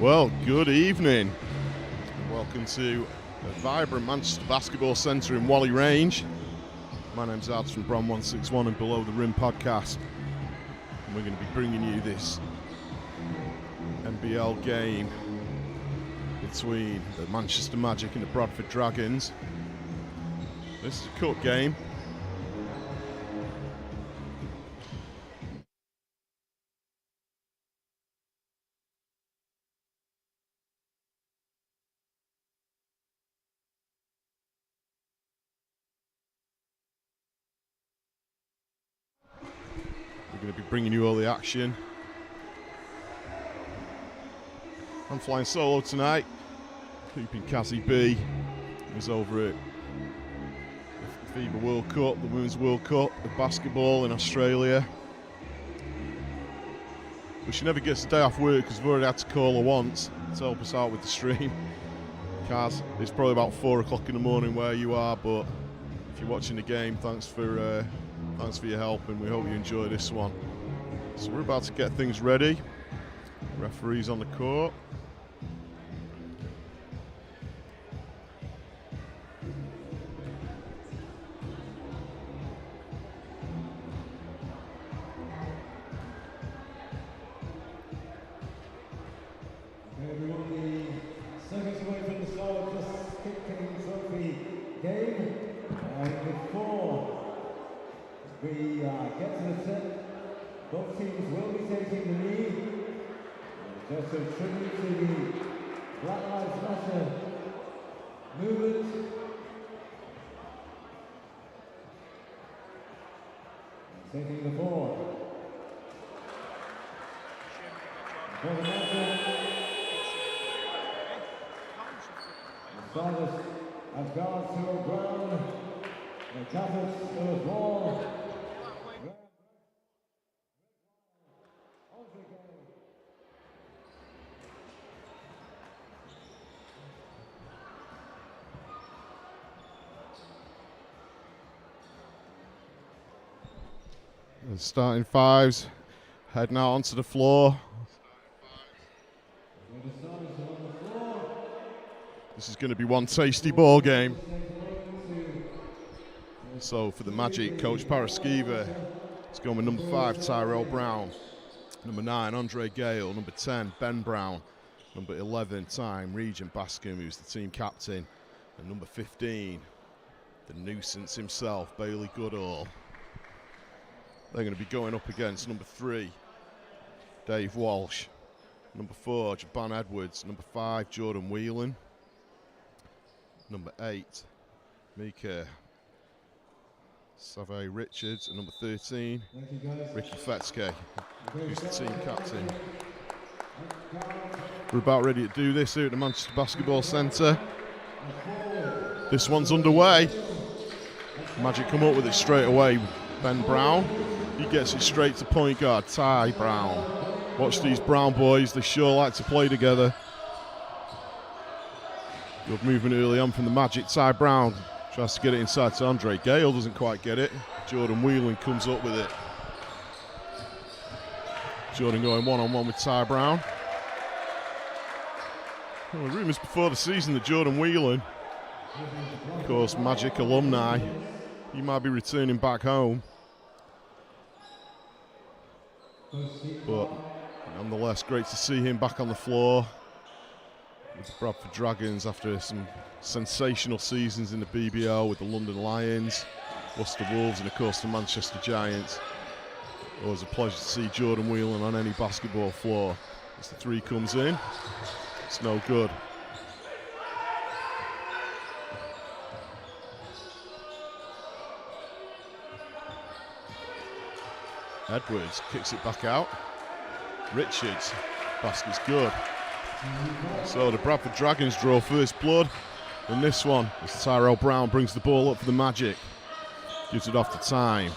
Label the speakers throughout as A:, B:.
A: Well, good evening. Welcome to the vibrant Manchester Basketball Centre in Whalley Range. My name's Ads from Bram 161 and Below the Rim podcast. And we're going to be bringing you this NBL game between the Manchester Magic and the Bradford Dragons. This is a cup game. We're going to be bringing you all the action. I'm flying solo tonight, keeping Cassie B, who's over at the FIBA World Cup, the Women's World Cup of basketball in Australia. But she never gets a day off work because we've already had to call her once to help us out with the stream. Kaz, it's probably about 4 o'clock in the morning where you are, but if you're watching the game, thanks for your help, and we hope you enjoy this one. So we're about to get things ready. Referees on the court.
B: Seconds away from the start of this kicking trophy game. Before we get to the tip, both teams will be taking the lead. Just a tribute to the Black Lives Matter movement. Taking the board. For the Magic. Starters as guards to Brown, the Catholics to Wall.
A: The starting fives heading out onto the floor. This is going to be one tasty ball game. So for the Magic, Coach Paraskiva is going with number 5, Tyrell Brown. Number 9, Andre Gale. Number 10, Ben Brown. Number 11, Time Regent Bascom, who's the team captain. And number 15, the nuisance himself, Bailey Goodall. They're going to be going up against number 3, Dave Walsh. Number 4, Jaban Edwards. Number 5, Jordan Whelan. Number 8, Mika Save Richards. And number 13, Ricky Fetske, who's the team captain. We're about ready to do this here at the Manchester Basketball Centre. This one's underway. Magic come up with it straight away. Ben Brown, he gets it straight to point guard, Ty Brown. Watch these Brown boys, they sure like to play together. Good movement early on from the Magic. Ty Brown tries to get it inside to Andre Gale, doesn't quite get it. Jordan Whelan comes up with it. Jordan going one-on-one with Ty Brown. Well, rumours before the season that Jordan Whelan, of course Magic alumni, he might be returning back home. But nonetheless, great to see him back on the floor with the Bradford Dragons after some sensational seasons in the BBL with the London Lions, Worcester Wolves, and of course the Manchester Giants. Always a pleasure to see Jordan Whelan on any basketball floor. As the 3 comes in, it's no good. Edwards kicks it back out. Richards, basket's good. So the Bradford Dragons draw first blood in this one as Tyrell Brown brings the ball up for the Magic. Gives it off to Time.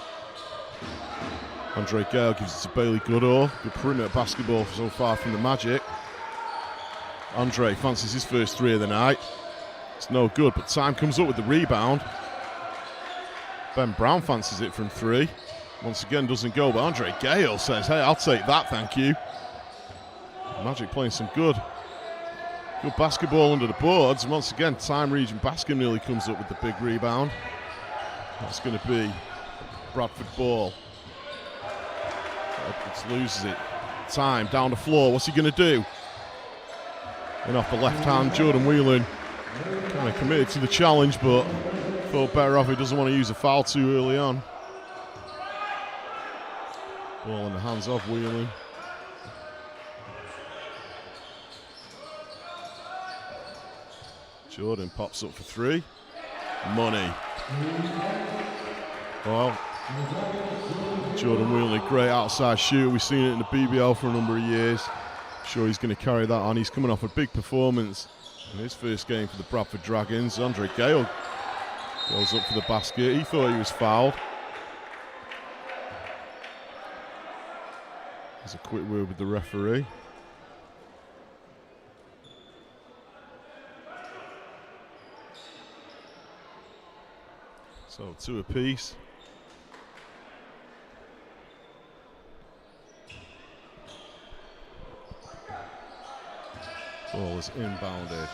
A: Andre Gale gives it to Bailey Goodall. Good perimeter basketball so far from the Magic. Andre fancies his first 3 of the night. It's no good, but Time comes up with the rebound. Ben Brown fancies it from 3. Once again doesn't go, but Andre Gale says, hey, I'll take that, thank you. Magic playing some good Good basketball under the boards. And once again, Time Region Bascom nearly comes up with the big rebound. That's going to be Bradford ball. Edwards loses it. Time down the floor. What's he going to do? And off the left hand, Jordan Whelan kind of committed to the challenge, but thought better off. He doesn't want to use a foul too early on. Ball in the hands of Whelan. Jordan pops up for three. Money. Well, Jordan Whelan, great outside shooter. We've seen it in the BBL for a number of years. I'm sure he's going to carry that on. He's coming off a big performance in his first game for the Bradford Dragons. Andre Gale goes up for the basket. He thought he was fouled. There's a quick word with the referee. So 2 apiece. Ball is inbounded.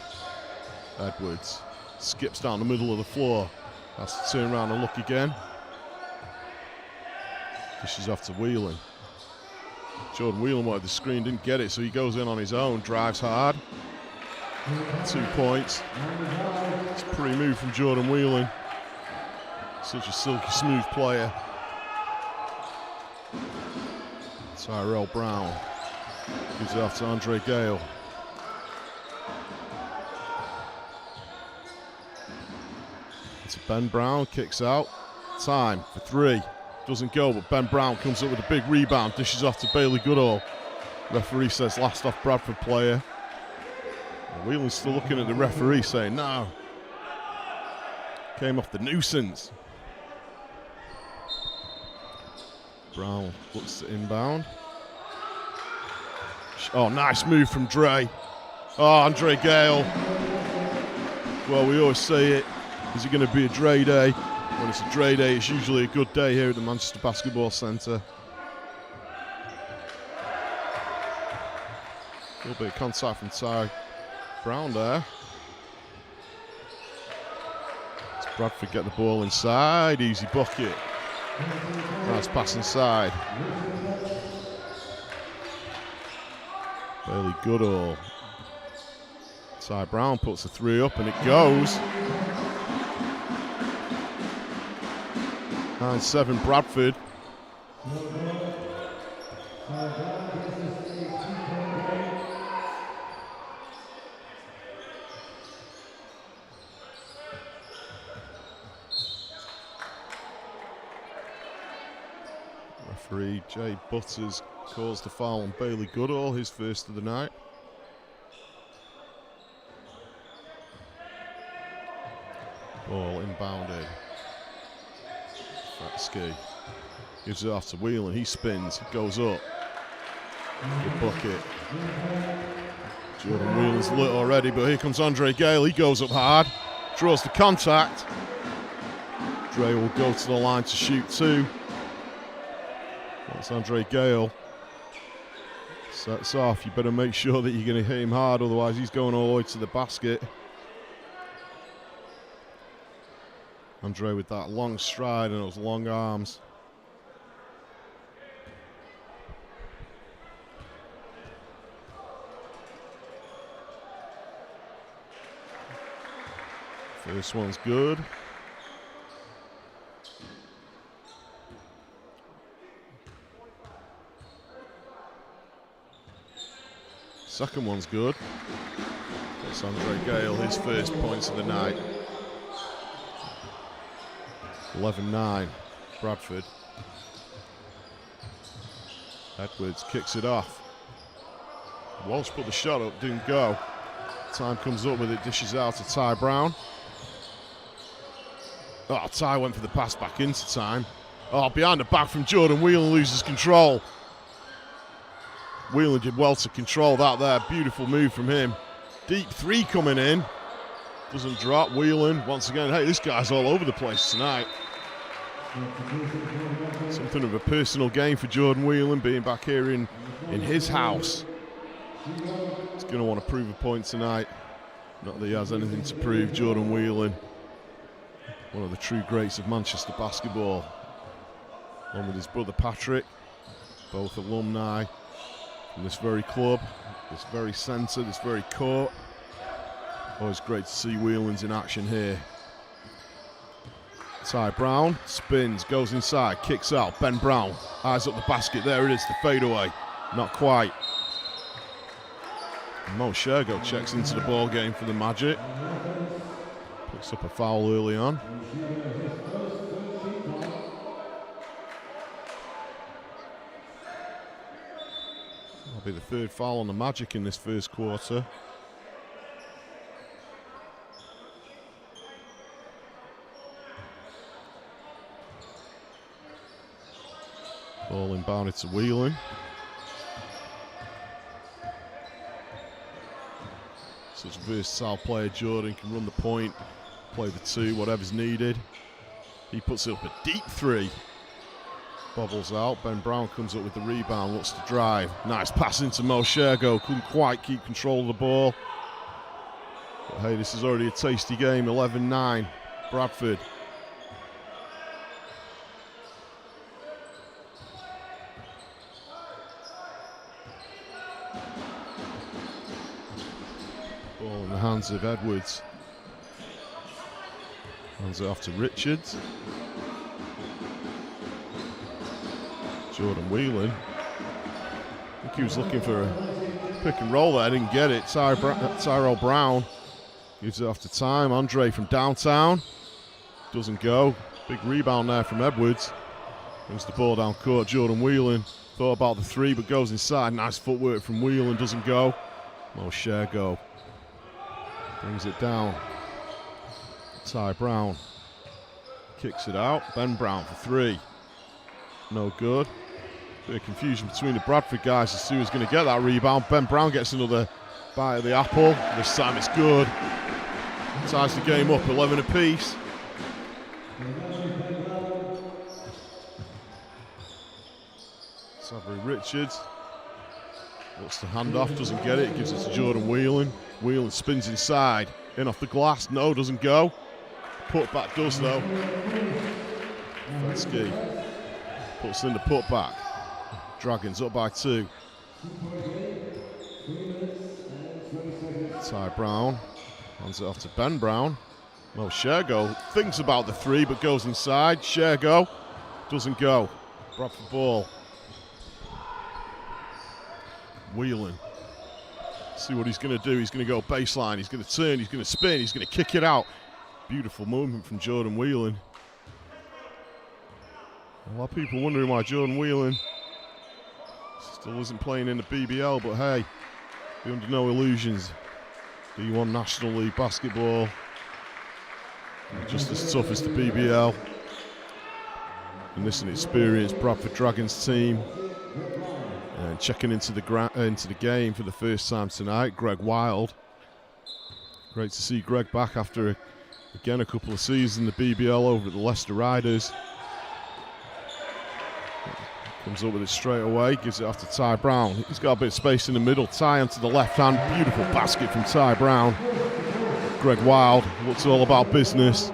A: Edwards skips down the middle of the floor. Has to turn around and look again. Dishes off to Whelan. Jordan Whelan wanted the screen, didn't get it, so he goes in on his own, drives hard. 2 points. It's a pretty move from Jordan Whelan. Such a silky smooth player. Tyrell Brown gives it off to Andre Gale. It's Ben Brown, kicks out. Time for 3. Doesn't go, but Ben Brown comes up with a big rebound, dishes off to Bailey Goodall. Referee says last off Bradford player. And Whelan's still looking at the referee saying no. Came off the nuisance. Brown looks to inbound. Oh, nice move from Dre. Oh, Andre Gale. Well, we always say it. Is it going to be a Dre day? When it's a Dre day, it's usually a good day here at the Manchester Basketball Centre. A little bit of contact from Ty Brown there. Does Bradford get the ball inside? Easy bucket. Nice pass inside. Bailey Goodall. Ty Brown puts a 3 up and it goes. 9-7 Bradford. Referee Jay Butters calls the foul on Bailey Goodall, his first of the night. Ball inbounded. Fatsky gives it off to Whelan. He spins, goes up. Good bucket. Jordan Whelan's lit already, but here comes Andre Gale. He goes up hard, draws the contact. Dre will go to the line to shoot 2. That's Andre Gale. Sets off. You better make sure that you're going to hit him hard, otherwise he's going all the way to the basket. Andre with that long stride and those long arms. First one's good. Second one's good. That's Andre Gale, his first points of the night. 11-9, Bradford. Edwards kicks it off. Walsh put the shot up, didn't go. Time comes up with it, dishes out to Ty Brown. Oh, Ty went for the pass back into Time. Oh, behind the back from Jordan, Whelan loses control. Whelan did well to control that there. Beautiful move from him. Deep 3 coming in. Doesn't drop. Whelan, once again, hey, this guy's all over the place tonight. Something of a personal game for Jordan Whelan, being back here in his house. He's going to want to prove a point tonight. Not that he has anything to prove. Jordan Whelan, one of the true greats of Manchester basketball, along with his brother Patrick, both alumni from this very club, this very centre, this very court. Always great to see Whelans in action here. Ty Brown spins, goes inside, kicks out. Ben Brown eyes up the basket. There it is, the fadeaway. Not quite. Mo Shergo checks into the ball game for the Magic. Picks up a foul early on. That'll be the third foul on the Magic in this first quarter. Ball inbounded to Whelan. Such a versatile player, Jordan can run the point, play the two, whatever's needed. He puts up a deep three. Bobbles out. Ben Brown comes up with the rebound, looks to drive. Nice pass into Mo Shergo. Couldn't quite keep control of the ball. But hey, this is already a tasty game. 11-9. Bradford. Ball in the hands of Edwards. Hands it off to Richards. Jordan Whelan. I think he was looking for a pick and roll there. Didn't get it. Tyrell Brown gives it off to Time. Andre from downtown. Doesn't go. Big rebound there from Edwards. Brings the ball down court. Jordan Whelan thought about the three but goes inside. Nice footwork from Whelan. Doesn't go. Mo Shergo brings it down. Ty Brown kicks it out. Ben Brown for three. No good. Bit of confusion between the Bradford guys as to who's going to get that rebound. Ben Brown gets another bite of the apple. This time it's good. Ties the game up 11 apiece. Savary Richards looks to hand off, doesn't get it. Gives it to Jordan Whelan. Whelan spins inside. In off the glass. No, doesn't go. Putback does though. Fetsky puts in the putback. Dragons up by 2. Ty Brown hands it off to Ben Brown. Mo Shergo thinks about the three but goes inside. Shergo doesn't go. Bradford ball. Whelan. See what he's going to do. He's going to go baseline. He's going to turn. He's going to spin. He's going to kick it out. Beautiful movement from Jordan Whelan. A lot of people wondering why Jordan Whelan still isn't playing in the BBL, but hey, be under no illusions. D1 National League basketball, just as tough as the BBL. And this is an experienced Bradford Dragons team. And checking into the game for the first time tonight, Greg Wild. Great to see Greg back after, again, a couple of seasons in the BBL over at the Leicester Riders. Comes up with it straight away, gives it off to Ty Brown. He's got a bit of space in the middle. Ty onto the left hand. Beautiful basket from Ty Brown. Greg Wild looks all about business.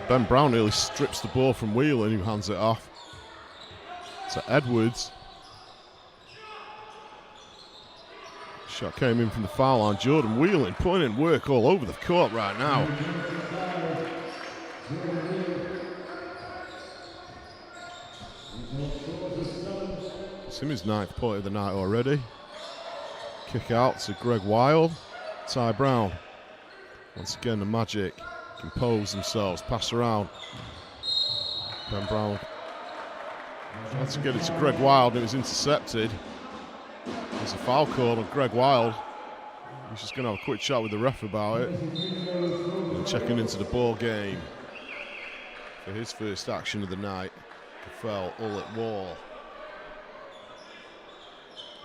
A: Ben Brown nearly strips the ball from Whelan, who hands it off to Edwards. Shot came in from the foul line. Jordan Whelan putting in work all over the court right now. It's him his 9th point of the night already. Kick out to Greg Wild. Ty Brown. Once again, the Magic compose themselves, pass around. Ben Brown tried to get it to Greg Wild, and it was intercepted. There's a foul call on Greg Wild. He's just going to have a quick chat with the ref about it. And checking into the ball game for his first action of the night. Fell Ullet Wall.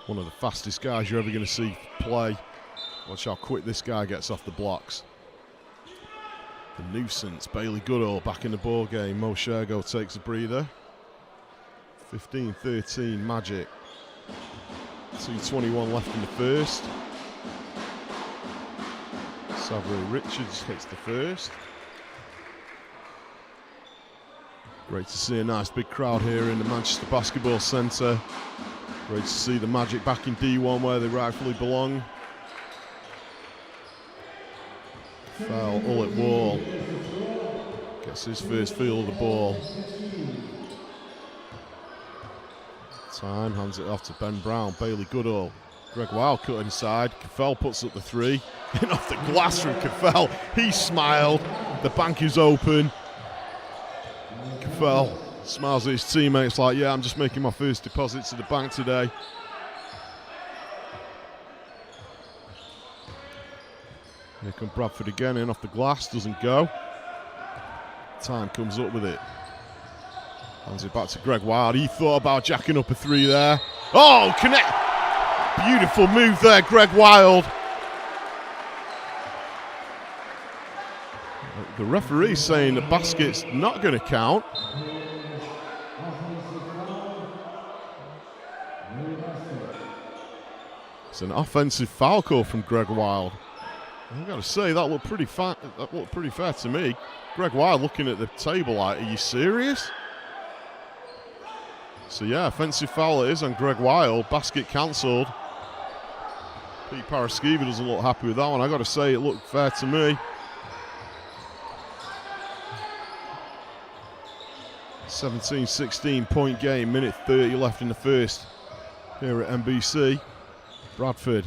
A: One of the fastest guys you're ever going to see play. Watch how quick this guy gets off the blocks. The nuisance, Bailey Goodall back in the ball game. Mo Shergo takes a breather. 15-13 Magic. 2:21 left in the first. Savary Richards hits the first. Great to see a nice big crowd here in the Manchester Basketball Centre. Great to see the Magic back in D1 where they rightfully belong. Foul, Ullet Wall gets his first feel of the ball. Time, hands it off to Ben Brown, Bailey Goodall. Greg Wild cut inside, Caffell puts up the three. In off the glass from Caffell, he smiled, the bank is open. Caffell smiles at his teammates like, yeah, I'm just making my first deposit to the bank today. Here comes Bradford again, in off the glass, doesn't go. Time comes up with it. Hands it back to Greg Wild. He thought about jacking up a three there. Oh, connect! Beautiful move there, Greg Wild. The referee's saying the basket's not going to count. It's an offensive foul call from Greg Wild. I've got to say, that looked pretty fair to me. Greg Wild looking at the table like, are you serious? So yeah, offensive foul it is on Greg Wild. Basket cancelled. Pete Paraskiva doesn't look happy with that one. I've got to say, it looked fair to me. 17-16 point game, minute 30 left in the first here at NBC. Bradford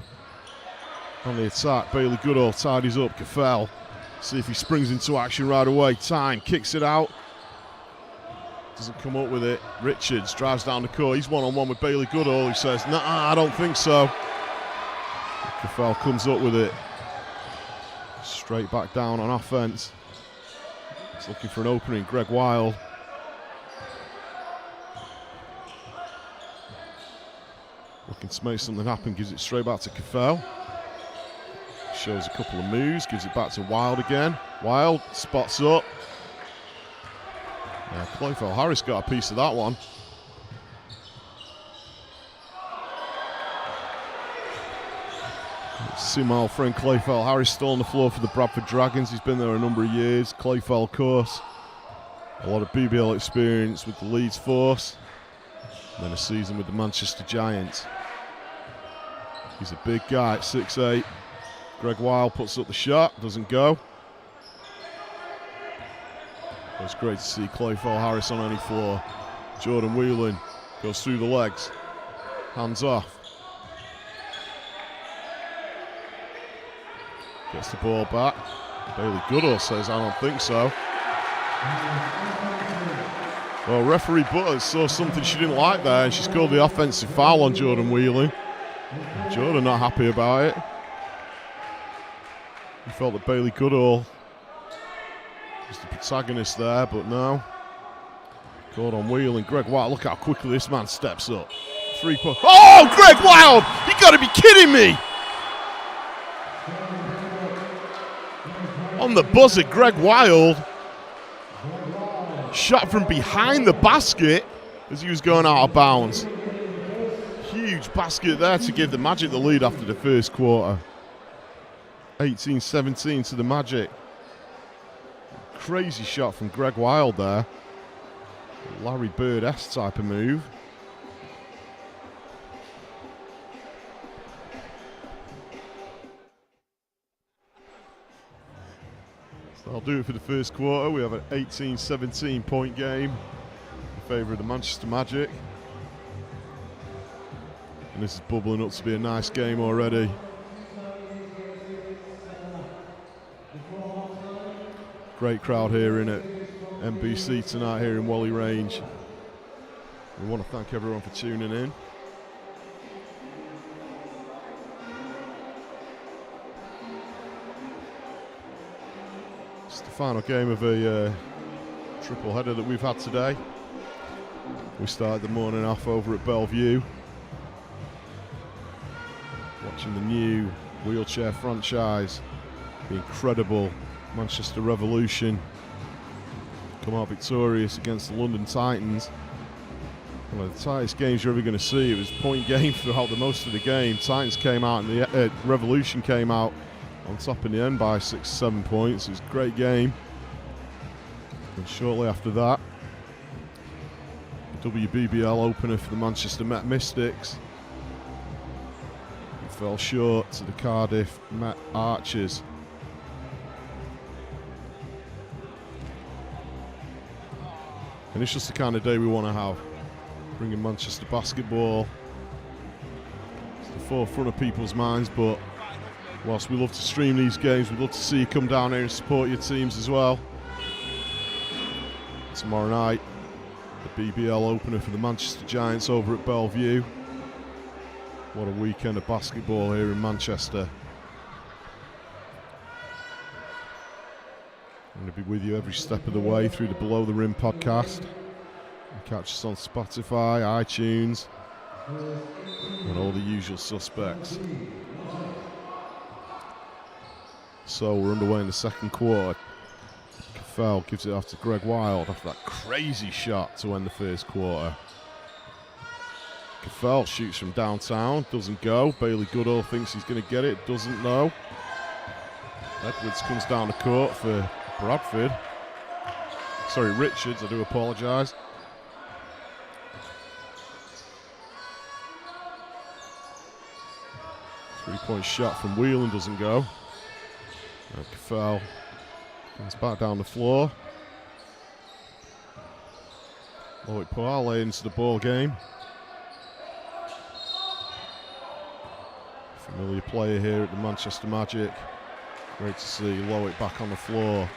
A: on the attack. Bailey Goodall tidies up. Caffell. See if he springs into action right away. Time kicks it out. Doesn't come up with it. Richards drives down the court. He's one-on-one with Bailey Goodall. He says, nah, I don't think so. Caffell comes up with it. Straight back down on offense. He's looking for an opening. Greg Wild. Looking to make something happen. Gives it straight back to Caffell. Shows a couple of moves. Gives it back to Wild again. Wild spots up. Yeah, Clayfell Harris got a piece of that one. See my old friend Clayfell Harris still on the floor for the Bradford Dragons. He's been there a number of years. Clayfell, of course, a lot of BBL experience with the Leeds Force. And then a season with the Manchester Giants. He's a big guy at 6'8". Greg Wild puts up the shot, doesn't go. It's great to see Clayfell Harris on any floor. Jordan Whelan goes through the legs. Hands off. Gets the ball back. Bailey Goodall says, I don't think so. Well, referee Butters saw something she didn't like there, and she's called the offensive foul on Jordan Whelan. Jordan not happy about it. He felt that Bailey Goodall was the protagonist there, but no. Called on Whelan. Greg Wild, look how quickly this man steps up. 3-point. Oh, Greg Wild! You got to be kidding me! On the buzzer, Greg Wild shot from behind the basket as he was going out of bounds. Huge basket there to give the Magic the lead after the first quarter. 18-17 to the Magic. Crazy shot from Greg Wild there. Larry Bird-esque type of move. So that'll do it for the first quarter. We have an 18-17 point game in favour of the Manchester Magic. And this is bubbling up to be a nice game already. Great crowd here in at NBC tonight here in Whalley Range. We want to thank everyone for tuning in. It's the final game of a triple header that we've had today. We started the morning off over at Bellevue, watching the new wheelchair franchise, the incredible Manchester Revolution, come out victorious against the London Titans. One of the tightest games you're ever going to see. It was point game throughout the most of the game. Titans came out, and the Revolution came out on top in the end by 6-7 points. It was a great game. And shortly after that, the WBBL opener for the Manchester Met Mystics. It fell short to the Cardiff Met Archers. And it's just the kind of day we want to have. Bringing Manchester basketball to the forefront of people's minds, but whilst we love to stream these games, we'd love to see you come down here and support your teams as well. Tomorrow night, the BBL opener for the Manchester Giants over at Bellevue. What a weekend of basketball here in Manchester. I'm going to be with you every step of the way through the Below the Rim podcast. Catch us on Spotify, iTunes, and all the usual suspects. So we're underway in the second quarter. Caffell gives it off to Greg Wild after that crazy shot to end the first quarter. Caffell shoots from downtown, doesn't go. Bailey Goodall thinks he's going to get it, doesn't though. Edwards comes down the court for Bradford. Sorry, Richards, I do apologise. Three-point shot from Whelan doesn't go. Now Caffell comes back down the floor. Loic Poale into the ball game. Familiar player here at the Manchester Magic. Great to see Loic back on the floor.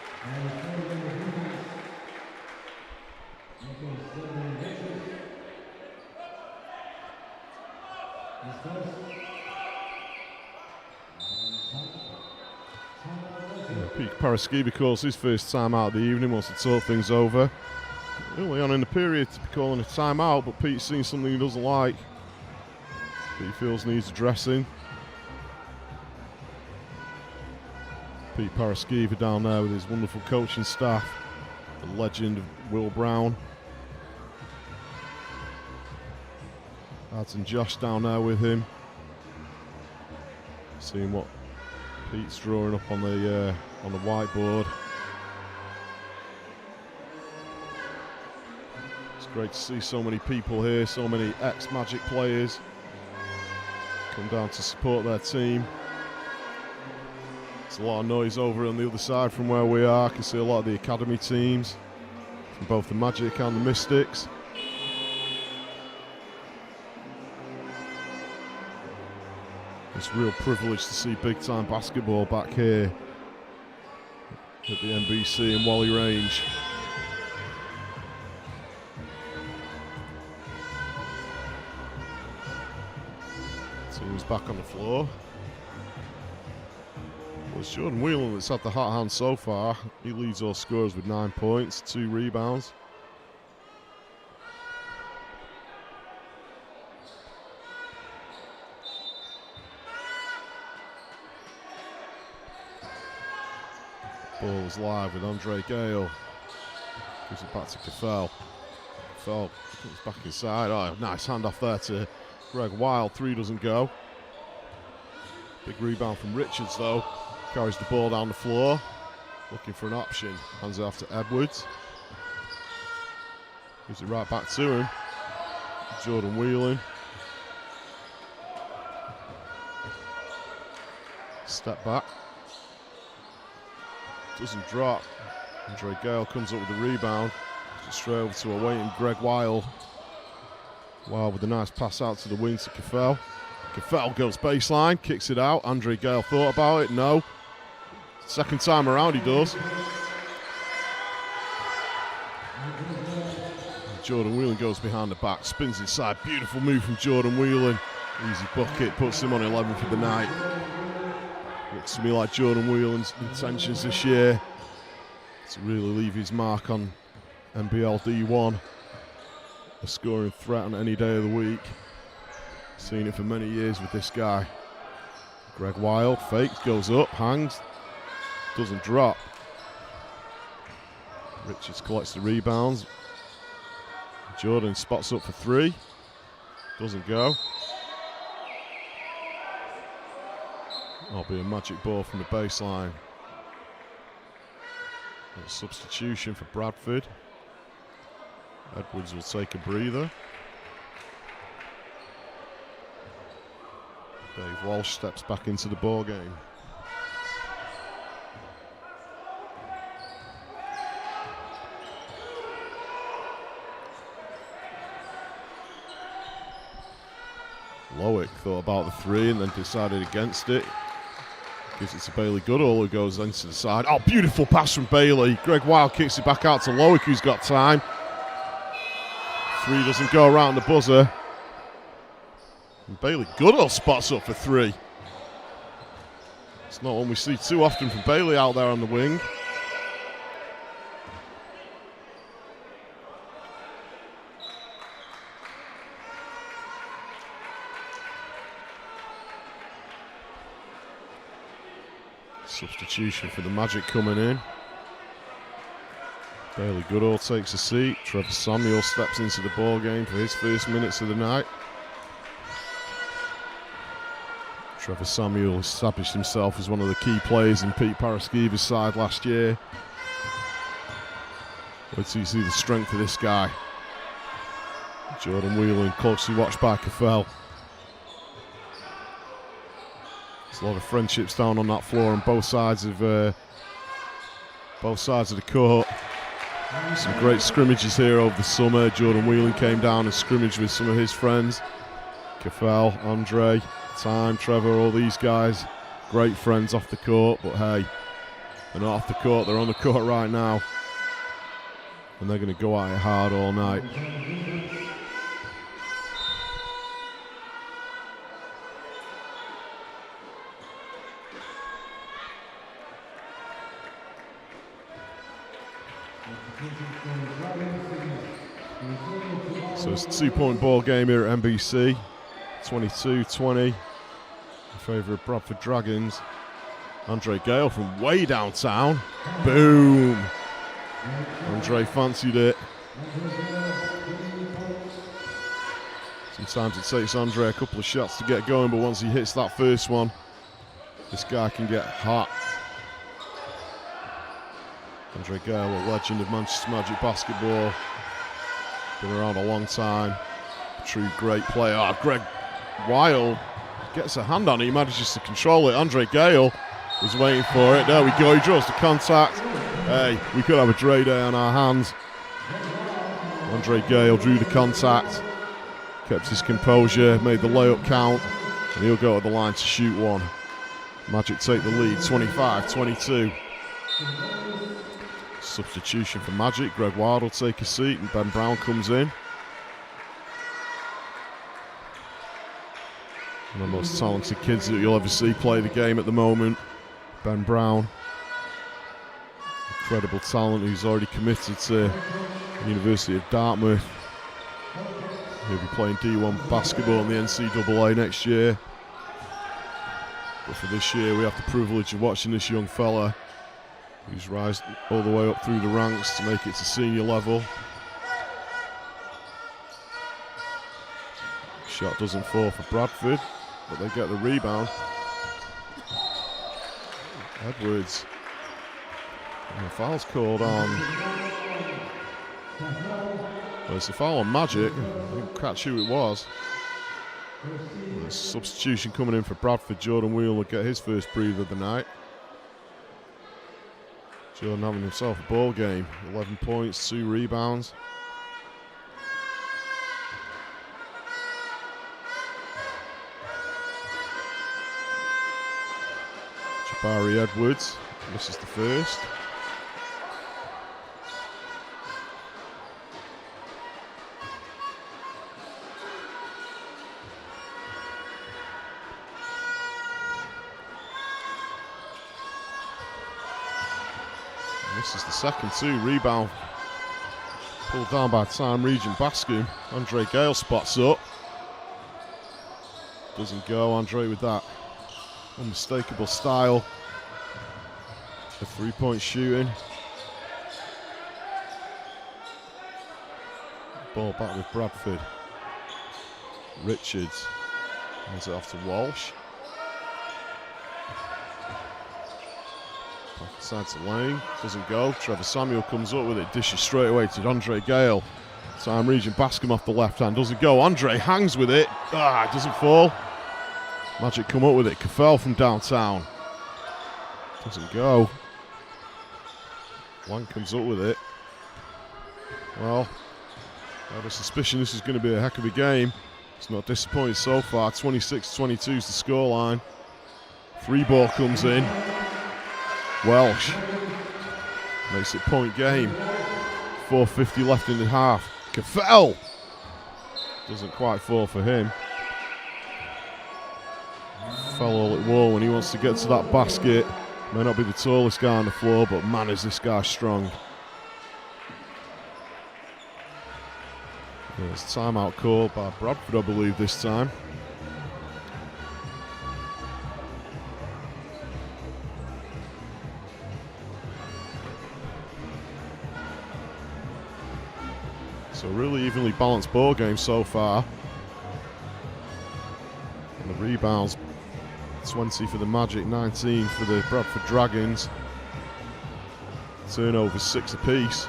A: Pete Paraskiba calls his first time out of the evening, wants to talk things over. Early on in the period to be calling a timeout, but Pete's seen something he doesn't like. Pete feels needs addressing. Pete Paraskiba down there with his wonderful coaching staff. The legend of Will Brown. Ads and Josh down there with him. Seeing what Pete's drawing up on the whiteboard. It's great to see so many people here, so many ex-Magic players come down to support their team. There's a lot of noise over on the other side from where we are. I can see a lot of the academy teams from both the Magic and the Mystics. It's a real privilege to see big-time basketball back here at the NBC in Wally Range. Team's back on the floor. Well, it's Jordan Whelan that's had the hot hand so far. He leads all scorers with 9 points, 2 rebounds. Ball's live with Andre Gale. Gives it back to Caffell. Caffell comes back inside. Oh, nice handoff there to Greg Wild. 3 doesn't go. Big rebound from Richards though. Carries the ball down the floor. Looking for an option. Hands it off to Edwards. Gives it right back to him. Jordan Whelan. Step back. Doesn't drop. Andre Gale comes up with the rebound. Just straight over to a waiting Greg Wild. Wild with a nice pass out to the wing to Caffell. Caffell goes baseline, kicks it out. Andre Gale thought about it, no. Second time around he does. Jordan Whelan goes behind the back, spins inside. Beautiful move from Jordan Whelan. Easy bucket, puts him on 11 for the night. Looks to me like Jordan Whelan's intentions this year to really leave his mark on NBL D1. A scoring threat on any day of the week. Seen it for many years with this guy. Greg Wild fakes, goes up, hangs, doesn't drop. Richards collects the rebounds. Jordan spots up for 3. Doesn't go. That'll be a magic ball from the baseline. A substitution for Bradford. Edwards will take a breather. Dave Walsh steps back into the ball game. Lowick thought about the 3 and then decided against it. Gives it to Bailey Goodall, who goes into the side. Oh, beautiful pass from Bailey. Greg Wild kicks it back out to Lowick, who's got time. 3 doesn't go around the buzzer. And Bailey Goodall spots up for 3. It's not one we see too often from Bailey out there on the wing. Substitution for the Magic coming in. Bailey Goodall takes a seat. Trevor Samuel steps into the ball game for his first minutes of the night. Trevor Samuel established himself as one of the key players in Pete Paraskiva's side last year. Wait till you see the strength of this guy. Jordan Whelan closely watched by Caffell. There's a lot of friendships down on that floor on both sides of the court. Some great scrimmages here over the summer. Jordan Whelan came down and scrimmaged with some of his friends. Caffell, Andre, Time, Trevor, all these guys. Great friends off the court, but hey, they're not off the court, they're on the court right now. And they're going to go at it hard all night. So it's a 2-point ball game here at NBC. 22-20 in favour of Bradford Dragons. Andre Gale from way downtown. Boom! Andre fancied it. Sometimes it takes Andre a couple of shots to get going, but once he hits that first one, this guy can get hot. Andre Gale, a legend of Manchester Magic basketball. Been around a long time. True great player. Oh, Greg Wild gets a hand on it. He manages to control it. Andre Gale was waiting for it. There we go. He draws the contact. Hey, we could have a Dre Day on our hands. Andre Gale drew the contact, kept his composure, made the layup count, and he'll go to the line to shoot one. Magic take the lead, 25-22. Substitution for Magic. Greg Wild will take a seat and Ben Brown comes in. One of the most talented kids that you'll ever see play the game at the moment. Ben Brown. Incredible talent who's already committed to the University of Dartmouth. He'll be playing D1 basketball in the NCAA next year. But for this year, we have the privilege of watching this young fella who's rising all the way up through the ranks to make it to senior level. Shot doesn't fall for Bradford, but they get the rebound. Edwards. And the foul's called on. Well, it's a foul on Magic. I didn't catch who it was. There's substitution coming in for Bradford. Jordan Whelan will get his first breather of the night. Jordan having himself a ball game. 11 points, 2 rebounds. Jabari Edwards misses the first. This is the second too. Rebound pulled down by Time Regent Bascom. Andre Gale spots up. Doesn't go. Andre with that unmistakable style of 3-point shooting. Ball back with Bradford. Richards hands it off to Walsh. Back inside to Lane, doesn't go. Trevor Samuel comes up with it, dishes straight away to Andre Gale. Time Regent Bascom off the left hand, doesn't go. Andre hangs with it, it doesn't fall. Magic come up with it, Caffell from downtown. Doesn't go. Lang comes up with it. Well, I have a suspicion this is going to be a heck of a game. It's not disappointed so far. 26-22 is the scoreline. 3-ball comes in. Welsh makes it point game. 4:50 left in the half. Caffell doesn't quite fall for him. Fell all at wall when he wants to get to that basket. May not be the tallest guy on the floor, but man is this guy strong. There's timeout called by Bradford, I believe, this time. So really evenly balanced ball game so far. And the rebounds, 20 for the Magic, 19 for the Bradford Dragons. Turnovers 6 apiece.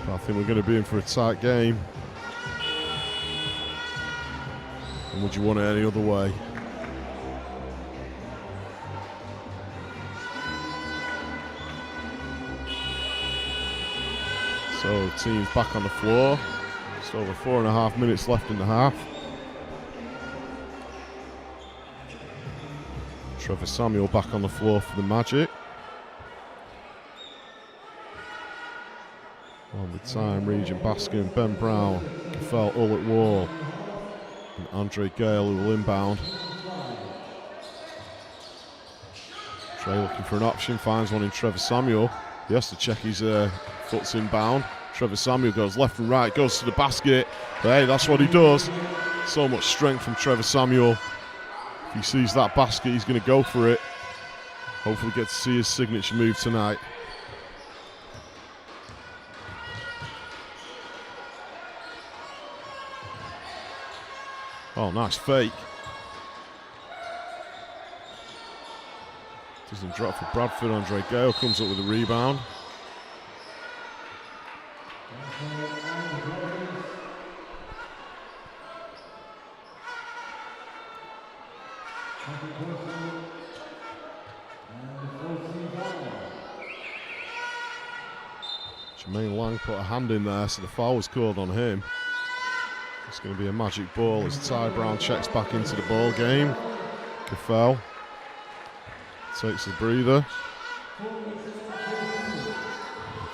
A: I think we're going to be in for a tight game. And would you want it any other way? So the team's back on the floor. Just over 4.5 minutes left in the half. Trevor Samuel back on the floor for the Magic. On with time, Regent Bascom, Ben Brown, Caffell all at wall, and Andre Gale who will inbound. Trey looking for an option, finds one in Trevor Samuel. He has to check his foot's inbound. Trevor Samuel goes left and right, goes to the basket. But hey, that's what he does. So much strength from Trevor Samuel. If he sees that basket, he's going to go for it. Hopefully get to see his signature move tonight. Oh, nice fake. Doesn't drop for Bradford. Andre Gale comes up with a rebound. Jermaine Lang put a hand in there, so the foul was called on him. It's going to be a Magic ball as Ty Brown checks back into the ball game. Caffell takes the breather. And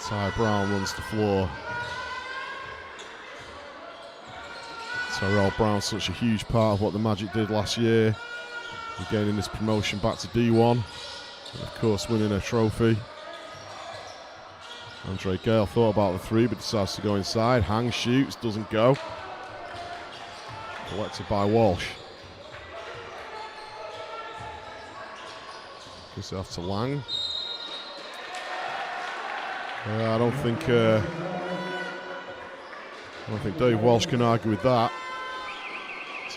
A: Ty Brown runs the floor. Tyrell Brown's such a huge part of what the Magic did last year. Gaining this promotion back to D1. And of course winning a trophy. Andre Gale thought about the three but decides to go inside. Hangs, shoots, doesn't go. Collected by Walsh. Gives it off to Lang. I don't think Dave Walsh can argue with that.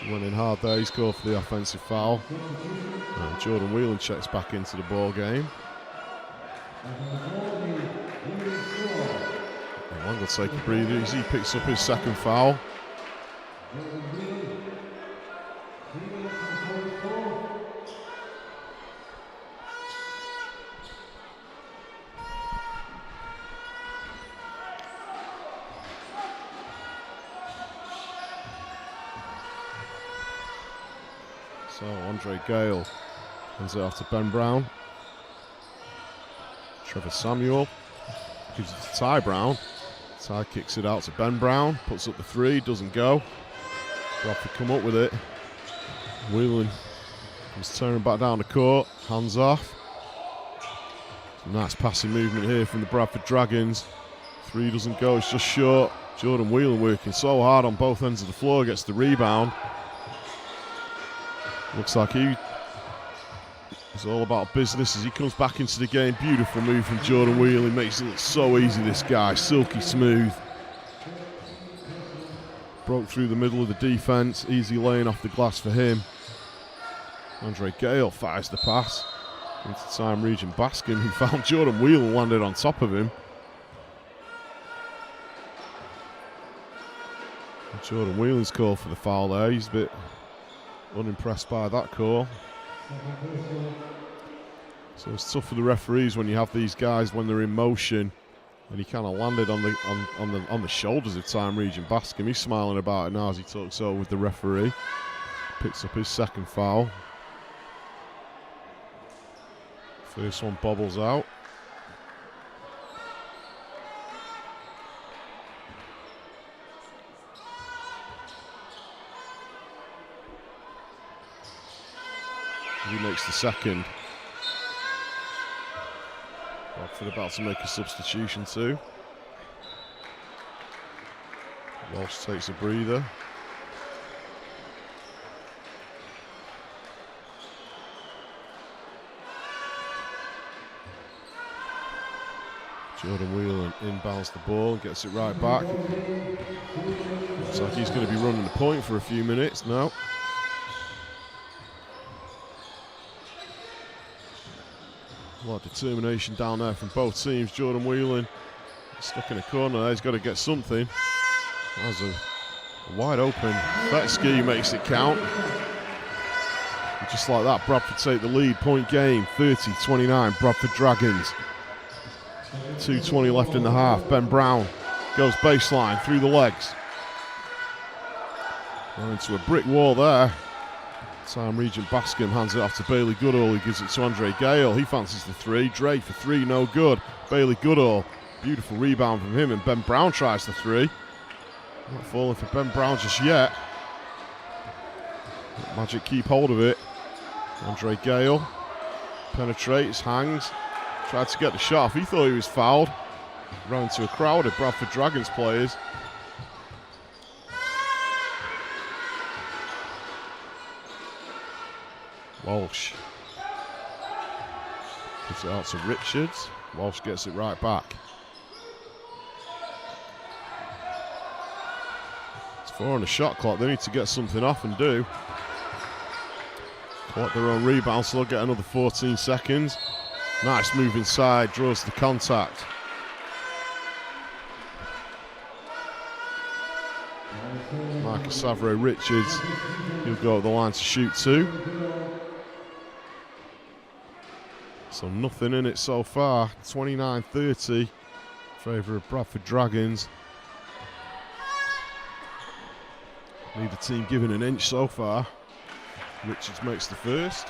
A: He went in hard there. He's called for the offensive foul. And Jordan Whelan checks back into the ball game. Lang will take a breather as he picks up his second foul. So Andre Gale hands it off to Ben Brown. Trevor Samuel gives it to Ty Brown. Ty kicks it out to Ben Brown, puts up the three, doesn't go. Bradford come up with it. Whelan comes turning back down the court, hands off. Some nice passing movement here from the Bradford Dragons. Three doesn't go, it's just short. Jordan Whelan working so hard on both ends of the floor, gets the rebound. Looks like he is all about business as he comes back into the game. Beautiful move from Jordan Whelan, makes it look so easy, this guy, silky smooth. Broke through the middle of the defense, easy laying off the glass for him. Andre Gale fires the pass into time region Baskin, who found Jordan Whelan, landed on top of him. And Jordan Whelan's call for the foul there. He's a bit unimpressed by that call. So it's tough for the referees when you have these guys when they're in motion, and he kind of landed on the shoulders of time region Baskin. He's smiling about it now as he talks over with the referee. Picks up his second foul. First one bobbles out. He makes the second. Bradford about to make a substitution too. Walsh takes a breather. Jordan Whelan inbounds the ball and gets it right back. Looks like he's going to be running the point for a few minutes now. A lot of determination down there from both teams. Jordan Whelan stuck in a corner there. He's got to get something. That's a wide open Fetsky makes it count. And just like that, Bradford take the lead. Point game, 30-29, Bradford Dragons. 2:20 left in the half. Ben Brown goes baseline through the legs. Well, into a brick wall there. Time Regent Bascom hands it off to Bailey Goodall, who gives it to Andre Gale. He fancies the three. Drake for three, no good. Bailey Goodall, beautiful rebound from him, and Ben Brown tries the three. Not falling for Ben Brown just yet. Magic keep hold of it. Andre Gale penetrates, hangs, tried to get the shot off. He thought he was fouled. Ran into a crowd of Bradford Dragons players. Walsh gives it out to Richards. Walsh gets it right back. It's 4 on the shot clock. They need to get something off and do. Collect their own rebound, so they'll get another 14 seconds. Nice move inside, draws the contact. Marcus Savro Richards, he'll go up the line to shoot two. So nothing in it so far. 29-30 in favour of Bradford Dragons. Neither team giving an inch so far. Richards makes the first.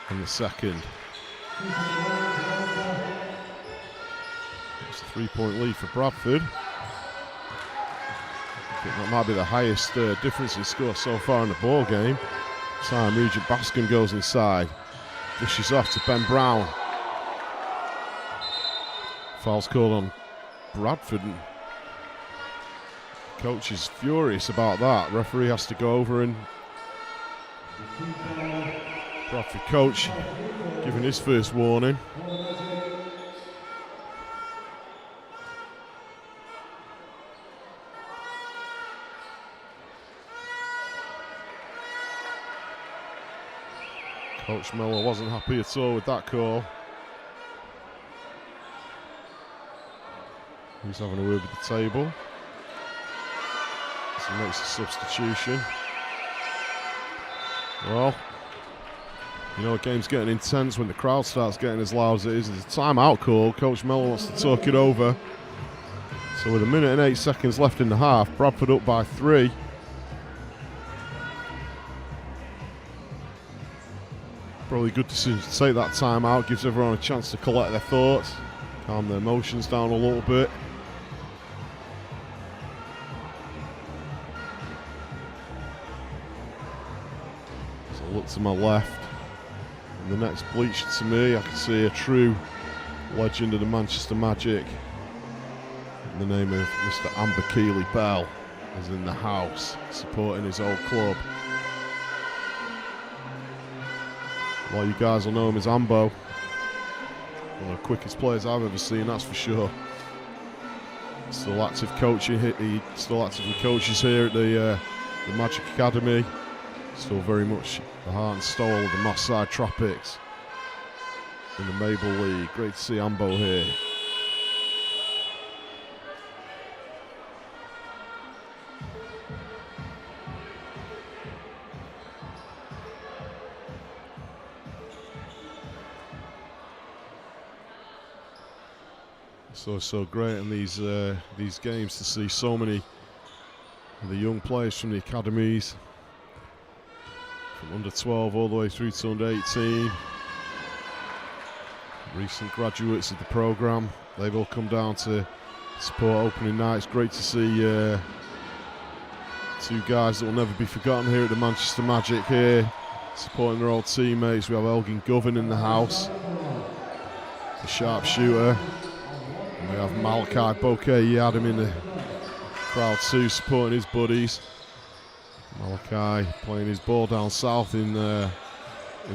A: And the second. It's a 3-point lead for Bradford. I think that might be the highest difference in score so far in the ball game. Time Regent Bascom goes inside. Dishes off to Ben Brown. Foul's called on Bradford. And coach is furious about that. Referee has to go over and Bradford coach giving his first warning. Coach Miller wasn't happy at all with that call. He's having a word with the table. So he makes a substitution. Well, you know, the game's getting intense when the crowd starts getting as loud as it is. There's a timeout call. Coach Miller wants to talk it over. So with 1 minute and 8 seconds left in the half, Bradford up by 3. Probably a good decision to take that time out. Gives everyone a chance to collect their thoughts, calm their emotions down a little bit. to my left. And the next bleacher to me, I can see a true legend of the Manchester Magic. In the name of Mr. Amber Keeley-Bell is in the house, supporting his old club. A lot of you guys will know him as Ambo. One of the quickest players I've ever seen, that's for sure. Still active coaching. He still actively coaches here at the Magic Academy. Still very much the heart and soul of the Moss Side Tropics in the Mabel League. Great to see Ambo here. So great in these games to see so many of the young players from the academies, from under 12 all the way through to under 18. Recent graduates of the programme, they've all come down to support opening night. It's great to see two guys that will never be forgotten here at the Manchester Magic here, supporting their old teammates. We have Elgin Govan in the house, the sharpshooter. And we have Malachi Bouquet. He had him in the crowd too, supporting his buddies. Malachi playing his ball down south in the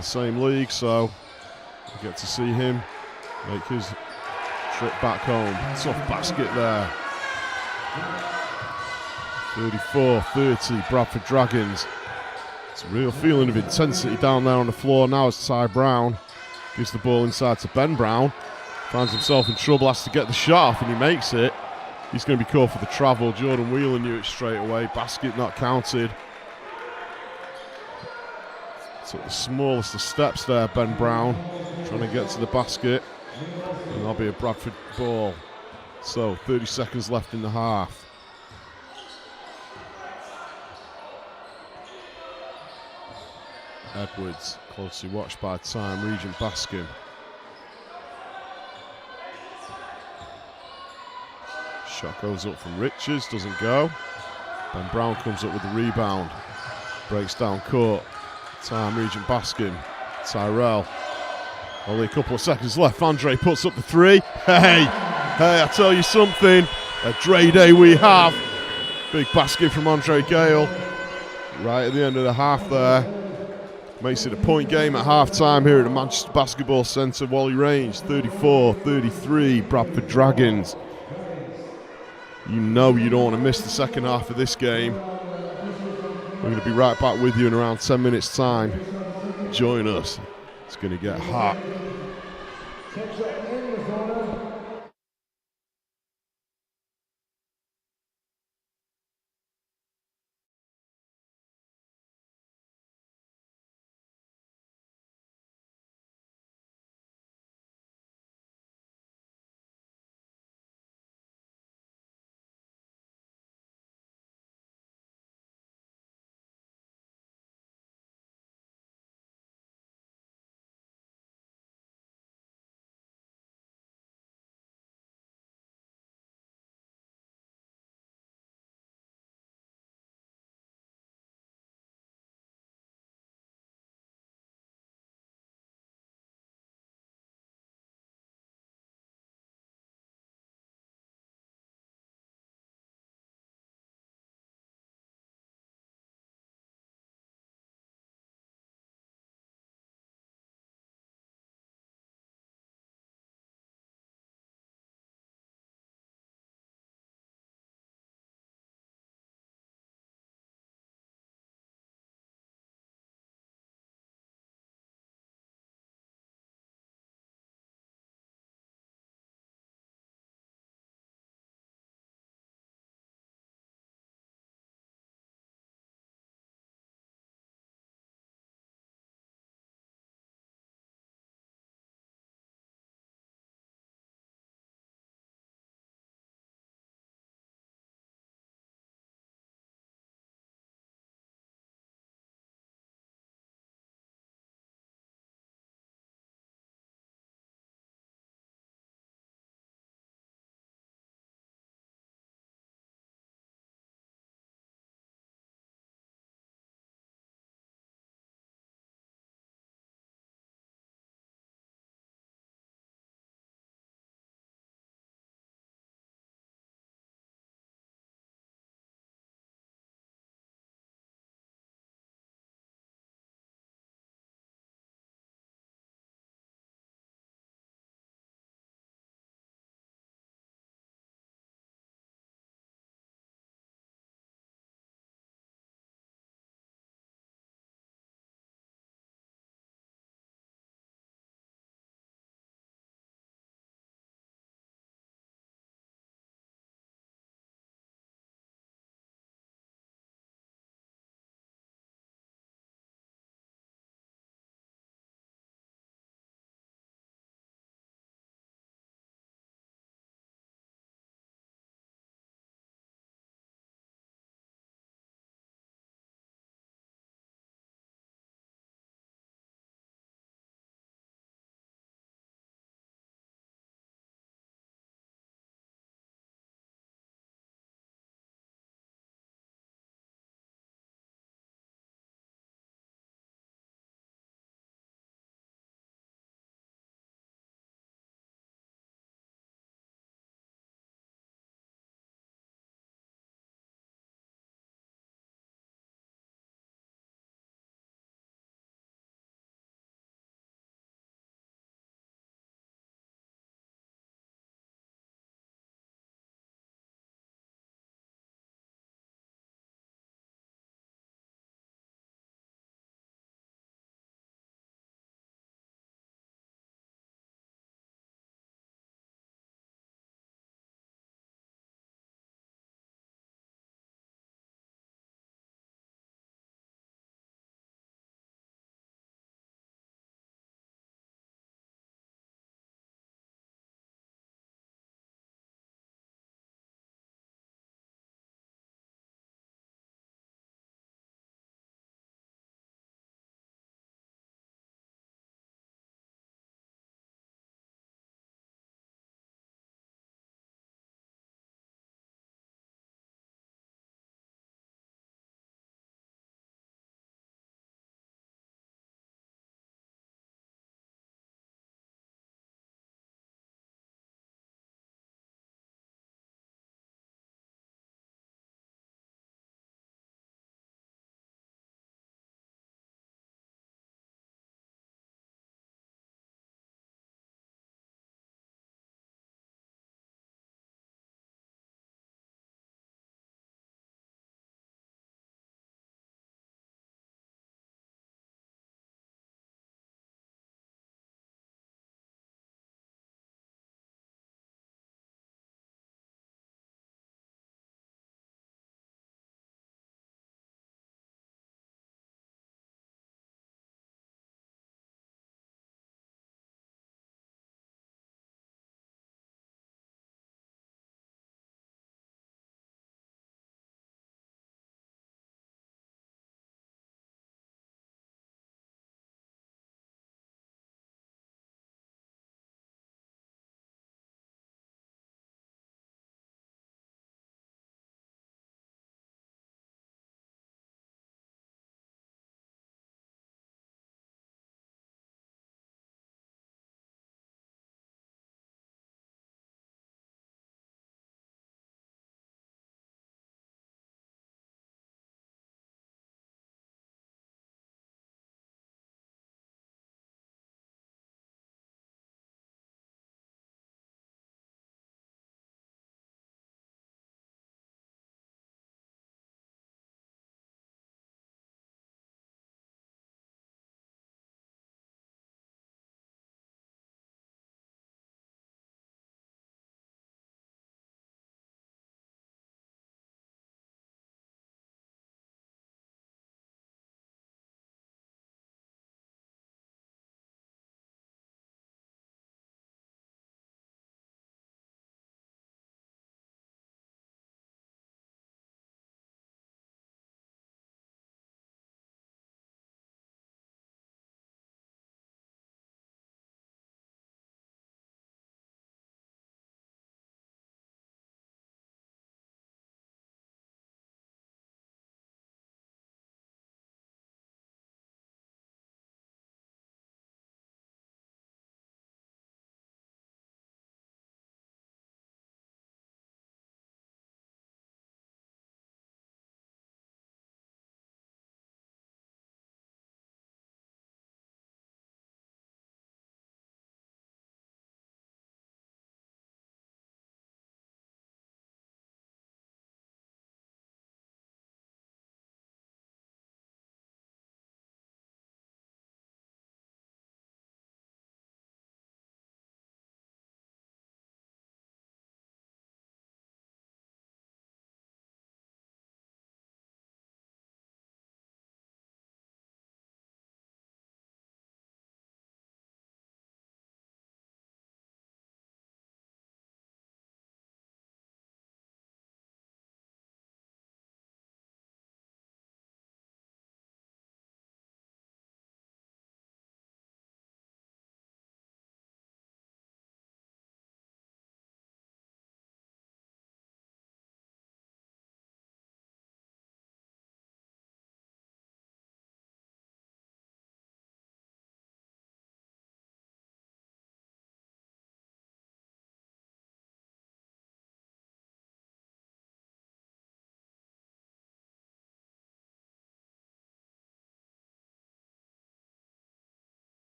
A: same league, so we get to see him make his trip back home. Tough basket there. 34-30, Bradford Dragons. It's a real feeling of intensity down there on the floor now as Ty Brown gives the ball inside to Ben Brown. Finds himself in trouble, has to get the shot off, and he makes it. He's going to be called for the travel. Jordan Wheeler knew it straight away. Basket not counted. Took the smallest of steps there, Ben Brown, trying to get to the basket. And that'll be a Bradford ball. So, 30 seconds left in the half. Edwards, closely watched by Time, Regent Bascom. Shot goes up from Richards, doesn't go. Ben Brown comes up with the rebound. Breaks down court. Time, Regent Bascom. Tyrell. Only a couple of seconds left. Andre puts up the three. Hey, I tell you something. A Dre day we have. Big basket from Andre Gale. Right at the end of the half there. Makes it a point game at half-time here at the Manchester Basketball Centre. Wally Range, 34-33, Bradford Dragons. You know you don't want to miss the second half of this game. We're going to be right back with you in around 10 minutes' time. Join us. It's going to get hot.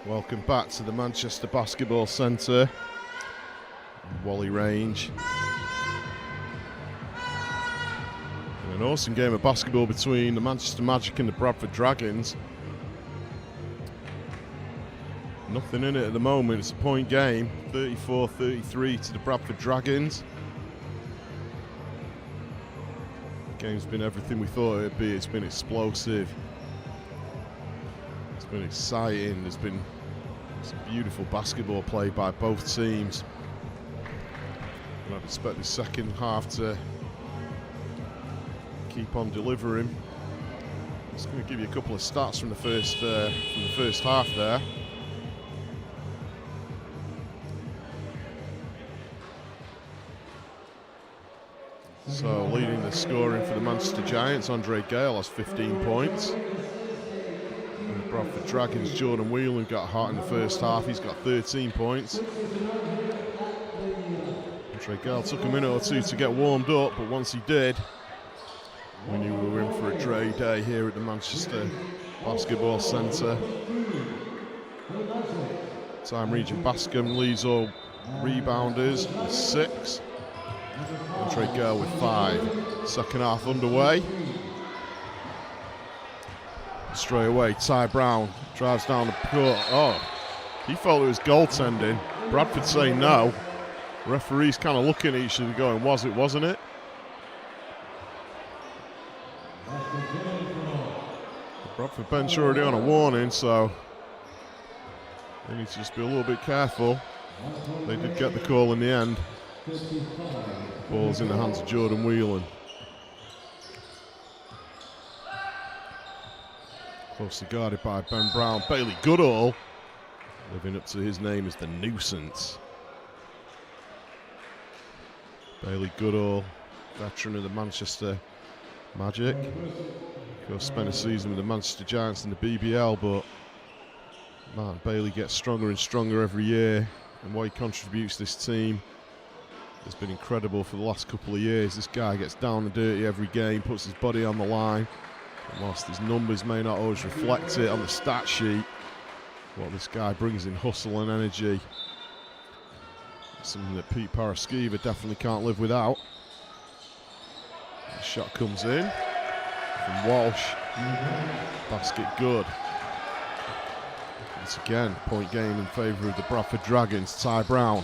A: Welcome back to the Manchester Basketball Centre, Whalley Range. And an awesome game of basketball between the Manchester Magic and the Bradford Dragons. Nothing in it at the moment. It's a point game, 34-33 to the Bradford Dragons. The game's been everything we thought it would be. It's been explosive. It's been exciting. There's been some beautiful basketball played by both teams. And I'd expect the second half to keep on delivering. I'm just going to give you a couple of stats from the first half there. So leading the scoring for the Manchester Giants, Andre Gale has 15 points. And the Bradford Dragons, Jordan Whelan got hot in the first half. He's got 13 points. Andre Gale took a minute or two to get warmed up, but once he did, we knew we were in for a Dre day here at the Manchester Basketball Centre. Time Regent Bascom leads all rebounders with 6. Andre Gale with 5. Second half underway. Straight away, Ty Brown drives down the court. Oh, he felt it was goaltending. Bradford saying no. Referees kind of looking at each other going, was it, wasn't it? The Bradford bench already on a warning, so they need to just be a little bit careful. They did get the call in the end. Ball's in the hands of Jordan Whelan. Closely guarded by Ben Brown. Bailey Goodall, living up to his name as the Nuisance. Bailey Goodall, veteran of the Manchester Magic. Of course, spent a season with the Manchester Giants in the BBL, but man, Bailey gets stronger and stronger every year, and what he contributes to this team has been incredible for the last couple of years. This guy gets down and dirty every game, puts his body on the line, and whilst his numbers may not always reflect it on the stat sheet, what this guy brings in hustle and energy, something that Pete Paraskiva definitely can't live without. The shot comes in from Walsh. Basket good. Once again, point game in favour of the Bradford Dragons. Ty Brown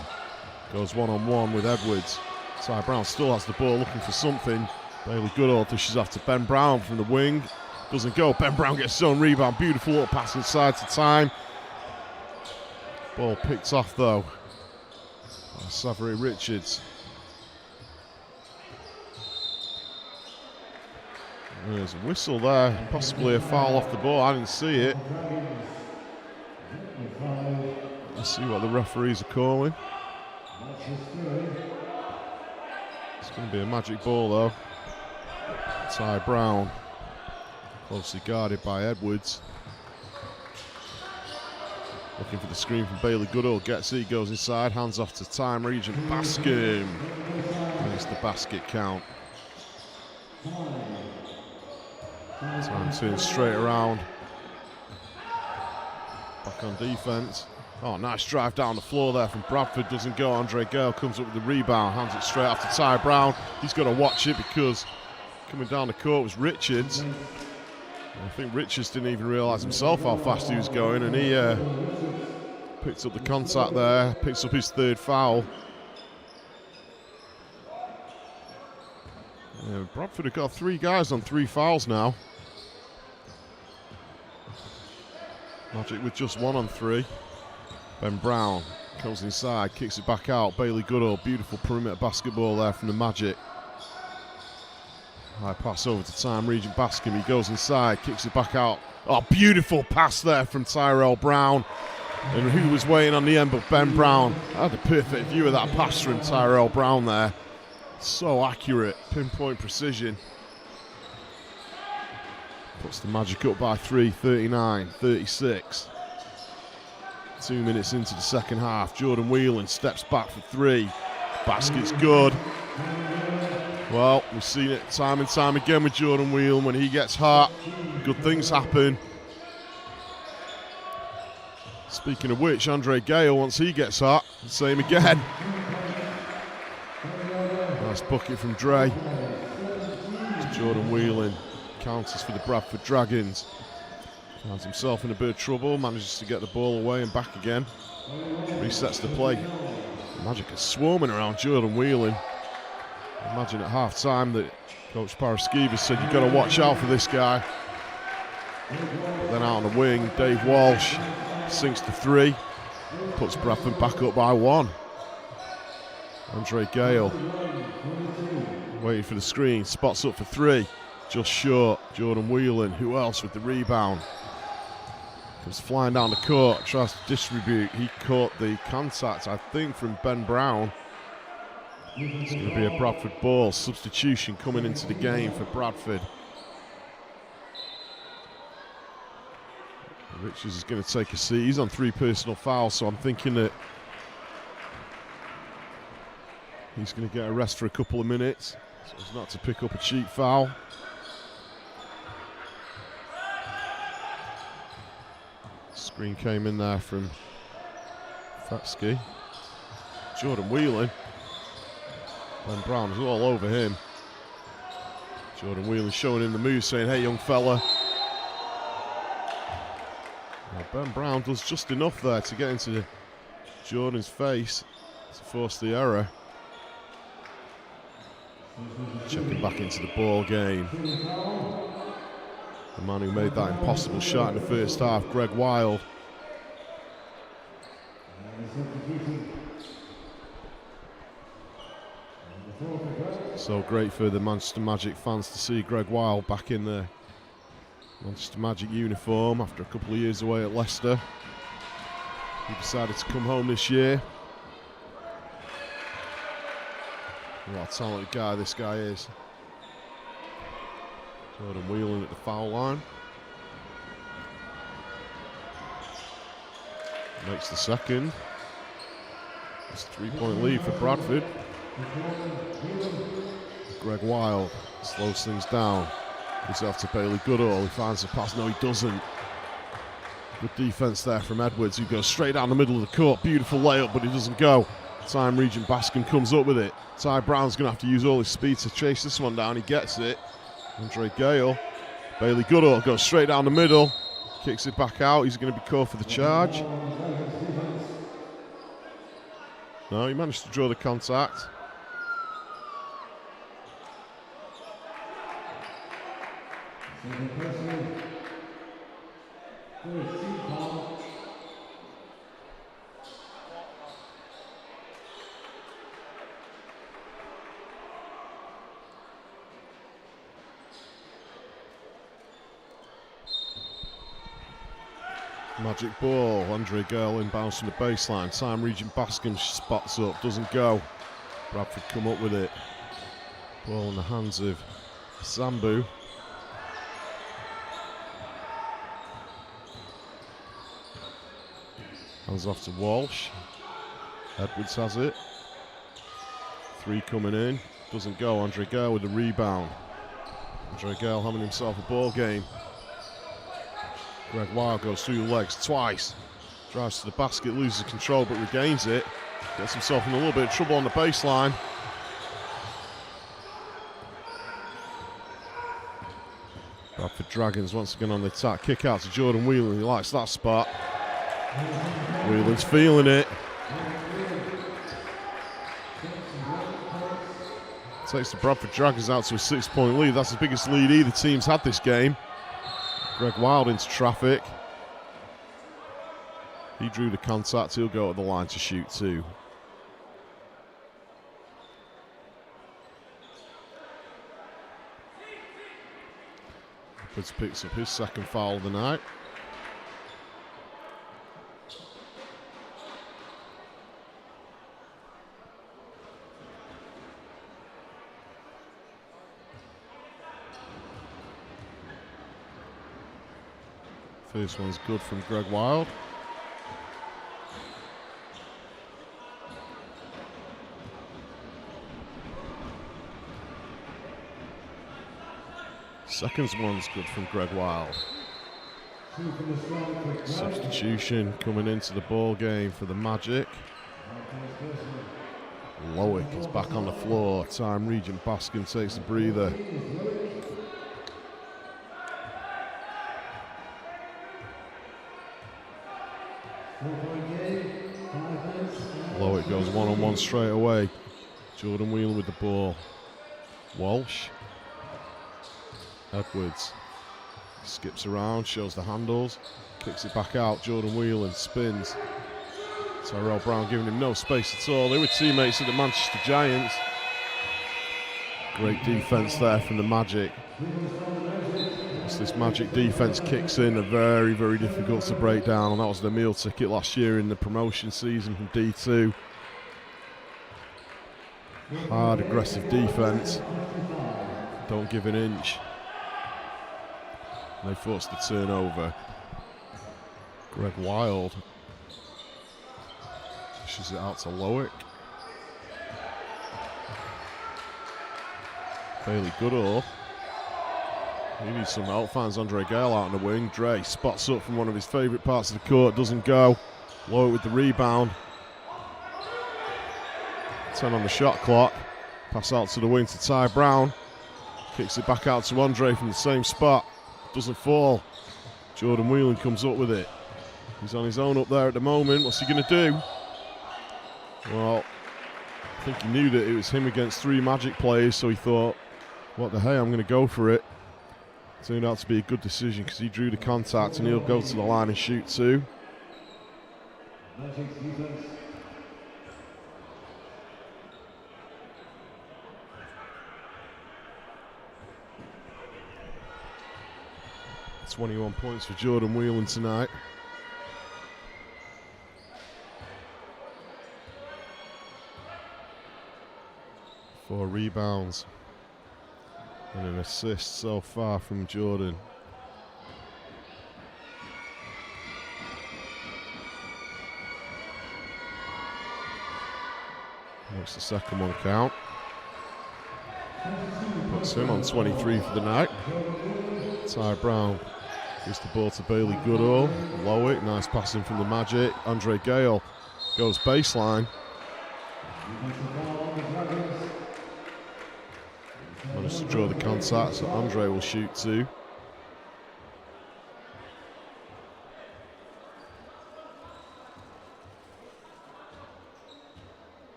A: goes one-on-one with Edwards. Ty Brown still has the ball, looking for something. Bailey Goodall dishes off to Ben Brown from the wing. Doesn't go. Ben Brown gets his own rebound. Beautiful little pass inside to Time. Ball picked off though by Savary Richards. There's a whistle there, possibly a foul off the ball. I didn't see it. Let's see what the referees are calling. It's going to be a Magic ball though. Ty Brown, closely guarded by Edwards. Looking for the screen from Bailey Goodall. Gets it, goes inside, hands off to Time Regent Bascom. Makes the basket count. Time turns straight around. Back on defense. Oh, nice drive down the floor there from Bradford. Doesn't go. Andre Gale comes up with the rebound. Hands it straight off to Ty Brown. He's got to watch it because coming down the court was Richards. And I think Richards didn't even realise himself how fast he was going, and he picked up the contact there. Picks up his 3rd foul. Yeah, Bradford have got 3 guys on 3 fouls now. Magic with just 1 on 3. Ben Brown comes inside, kicks it back out. Bailey Goodall, beautiful perimeter basketball there from the Magic. High pass over to Time Regent Bascom. He goes inside, kicks it back out. Oh, beautiful pass there from Tyrell Brown. And who was waiting on the end but Ben Brown. I had a perfect view of that pass from Tyrell Brown there. So accurate, pinpoint precision. Puts the Magic up by 3, 39-36. 2 minutes into the second half. Jordan Whelan steps back for 3. Basket's good. Well, we've seen it time and time again with Jordan Whelan. When he gets hot, good things happen. Speaking of which, Andre Gale, once he gets hot, same again. Nice bucket from Dre. It's Jordan Whelan, counters for the Bradford Dragons. Finds himself in a bit of trouble, manages to get the ball away and back again. Resets the play. Magic is swarming around Jordan Whelan. Imagine at half-time that Coach Paraskiva said, you've got to watch out for this guy. But then out on the wing, Dave Walsh sinks to 3, puts Bradford back up by 1. Andre Gale waiting for the screen, spots up for 3, just short. Jordan Whelan, who else with the rebound? Comes flying down the court, tries to distribute. He caught the contact, I think, from Ben Brown. It's going to be a Bradford ball. Substitution coming into the game for Bradford. Richards is going to take a seat. He's on 3 personal fouls, so I'm thinking that he's going to get a rest for a couple of minutes so as not to pick up a cheap foul. Screen came in there from Fatsky. Jordan Whelan. Ben Brown is all over him. Jordan Whelan showing him the move, saying, hey, young fella. Now, Ben Brown does just enough there to get into Jordan's face to force the error. Checking back into the ball game. The man who made that impossible shot in the first half, Greg Wild. So great for the Manchester Magic fans to see Greg Wild back in the Manchester Magic uniform after a couple of years away at Leicester. He decided to come home this year. What a talented guy this guy is. Jordan Whelan at the foul line. Makes the second. It's a 3-point lead for Bradford. Greg Wild slows things down. He's off to Bailey Goodall. He finds the pass. No, he doesn't. Good defense there from Edwards, who goes straight down the middle of the court. Beautiful layup, but he doesn't go. Time Regent Bascom comes up with it. Ty Brown's going to have to use all his speed to chase this one down. He gets it. Andre Gale. Bailey Goodall goes straight down the middle. Kicks it back out. He's going to be called for the charge. No, he managed to draw the contact. Magic ball, Andre Gale inbounds from the baseline. Time Regent Bascom spots up, doesn't go. Bradford come up with it. Ball in the hands of Sambu. Hands off to Walsh. Edwards has it. 3 coming in, doesn't go. Andre Gale with the rebound. Andre Gale having himself a ball game. Greg Wild goes through the legs twice. Drives to the basket, loses control but regains it. Gets himself in a little bit of trouble on the baseline. Bradford Dragons once again on the attack. Kick out to Jordan Whelan. He likes that spot. Whelan's feeling it. Takes the Bradford Dragons out to a 6-point lead. That's the biggest lead either team's had this game. Greg Wild into traffic. He drew the contact. He'll go at the line to shoot 2. Edwards picks up his second foul of the night. First one's good from Greg Wild. Second one's good from Greg Wild. Substitution coming into the ball game for the Magic. Lowick is back on the floor. Time Regent Bascom takes a breather. Lowick goes one-on-one straight away. Jordan Whelan with the ball. Walsh. Edwards. Skips around, shows the handles. Kicks it back out. Jordan Whelan spins. Tyrell Brown giving him no space at all. They were teammates of the Manchester Giants. Great defence there from the Magic. As this Magic defence kicks in, they're very, very difficult to break down. And that was the meal ticket last year in the promotion season from D2. Hard, aggressive defence. Don't give an inch. And they force the turnover. Greg Wild pushes it out to Lowick. Bailey Goodall. He needs some help. Finds Andre Gale out on the wing. Dre spots up from one of his favourite parts of the court. Doesn't go. Lowick with the rebound. 10 on the shot clock. Pass out to the wing to Ty Brown. Kicks it back out to Andre from the same spot. Doesn't fall. Jordan Whelan comes up with it. He's on his own up there at the moment. What's he going to do? Well, I think he knew that it was him against 3 Magic players, so he thought, what the hey, I'm going to go for it. Turned out to be a good decision because he drew the contact and he'll go to the line and shoot 2.
B: Magic's defense.
A: 21 points for Jordan Whelan tonight. Four rebounds and an assist so far from Jordan. Makes the second one count. Puts him on 23 for the night. Ty Brown gives the ball to Bailey Goodall. Lowick, nice passing from the Magic. Andre Gale goes baseline. Managed to draw the contact, so Andre will shoot 2.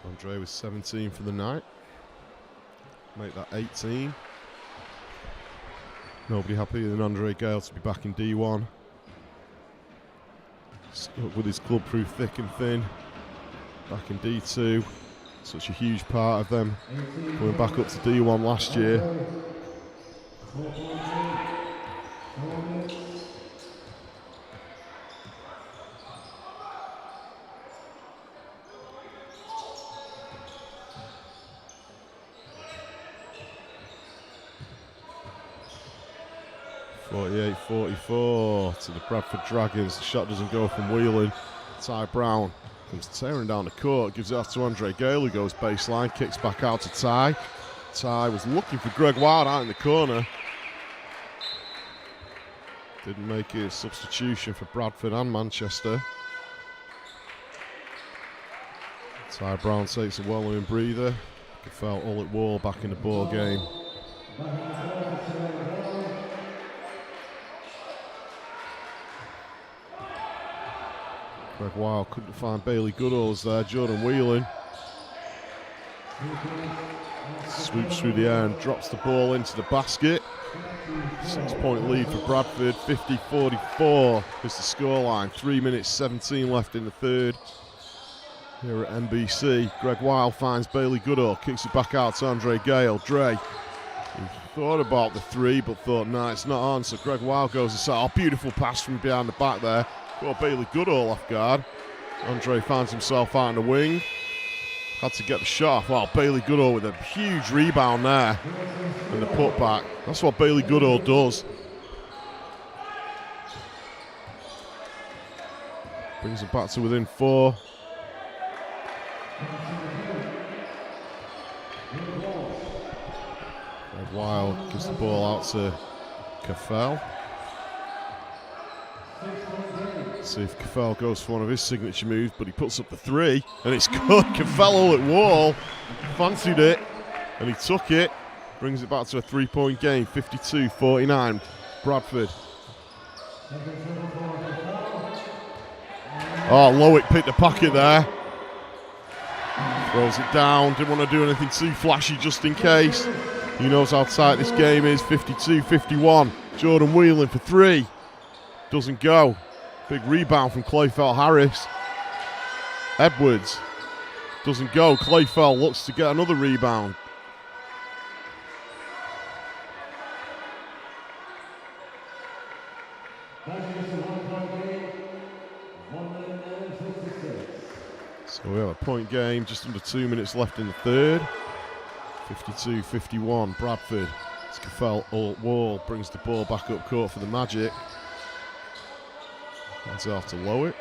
A: Andre with 17 for the night. Make that 18. Nobody happier than Andre Gale to be back in D1. Stuck with his club through thick and thin. Back in D2. Such a huge part of them coming back up to D1 last year. .44 to the Bradford Dragons. The shot doesn't go from Whelan. Ty Brown comes tearing down the court, gives it off to Andre Gale, who goes baseline, kicks back out to Ty. Ty was looking for Greg Wild out in the corner. Didn't make it a substitution for Bradford and Manchester. Ty Brown takes a well-earned breather. Felt all at wall back in the ball game. Greg Wild couldn't find Bailey Goodall's there. Jordan Whelan swoops through the air and drops the ball into the basket. 6-point lead for Bradford. 50-44 is the scoreline. 3 minutes 17 left in the third. Here at NBC, Greg Wild finds Bailey Goodall, kicks it back out to Andre Gale. Dre, he thought about the 3, but thought, nah, it's not on. So Greg Wild goes aside. Oh, beautiful pass from behind the back there. Got Bailey Goodall off guard. Andre finds himself out in the wing. Had to get the shot off. Wow, Bailey Goodall with a huge rebound there. And the putback. That's what Bailey Goodall does. Brings him back to within 4. Greg Wild gives the ball out to Caffell. See if Caffell goes for one of his signature moves, but he puts up the three, and it's good. Caffell all at wall, fancied it, and he took it. Brings it back to a 3-point game, 52-49, Bradford. Oh, Lowick picked the pocket there. Throws it down, didn't want to do anything too flashy just in case. He knows how tight this game is, 52-51. Jordan Whelan for three. Doesn't go. Big rebound from Clayfell Harris. Edwards doesn't go. Clayfell looks to get another rebound. So we have a point game, just under 2 minutes left in the third. 52-51, Bradford. Caffell all at wall, brings the ball back up court for the Magic. Hands it off to Lowick.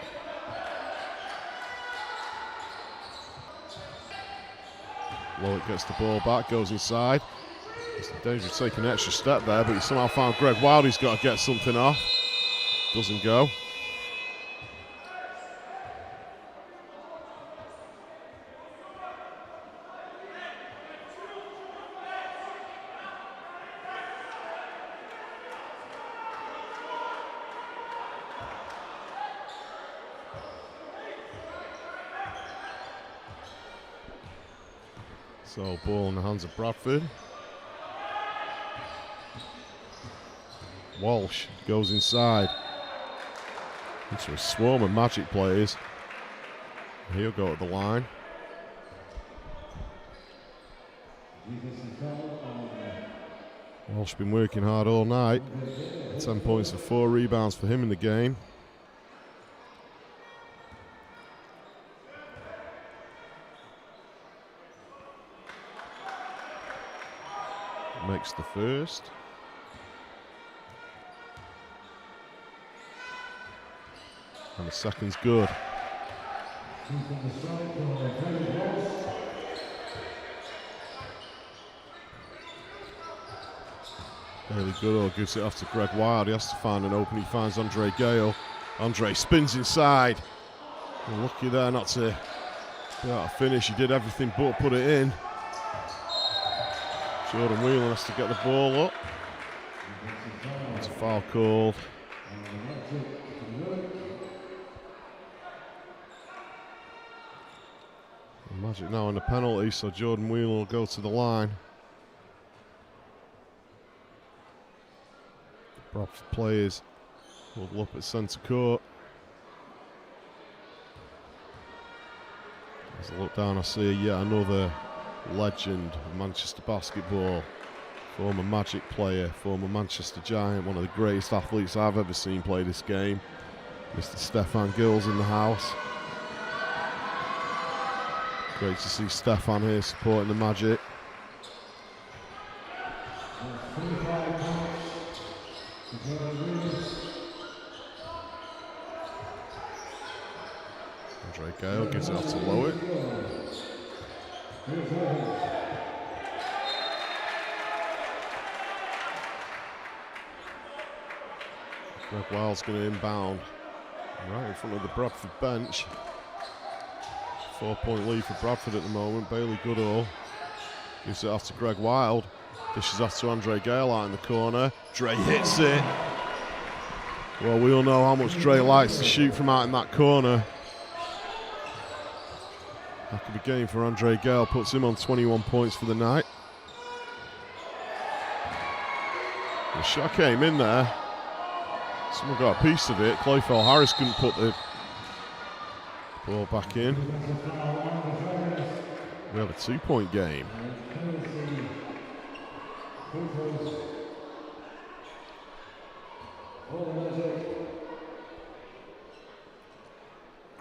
A: Lowick gets the ball back, goes inside. It's in danger of taking an extra step there, but he somehow found Greg Wild. He's got to get something off. Doesn't go. So ball in the hands of Bradford. Walsh goes inside into a swarm of Magic players. He'll go at the line. Walsh been working hard all night. 10 points and 4 rebounds for him in the game. Makes the first. And the second's good. Really good. Gives it off to Greg Wild. He has to find an open. He finds Andre Gale. Andre spins inside. And lucky there not to be able to finish. He did everything but put it in. Jordan Whelan has to get the ball up. It's a foul called. Magic now on the penalty, so Jordan Whelan will go to the line. Bradford players huddle up at centre court. As I look down, I see yet another legend of Manchester basketball, former Magic player, former Manchester Giant, one of the greatest athletes I've ever seen play this game, Mr. Stefan Gills in the house. Great to see Stefan here supporting the Magic. Andre Gale gives it off to Lowick. Greg Wild's going to inbound right in front of the Bradford bench. 4-point lead for Bradford at the moment. Bailey Goodall gives it off to Greg Wild. Dishes off to Andre Gale out in the corner. Dre hits it. Well, we all know how much Dre likes to shoot from out in that corner. Back of the game for Andre Gale, puts him on 21 points for the night. The shot came in there. Someone got a piece of it. Clayfell Harris couldn't put the ball back in. We have a 2-point game.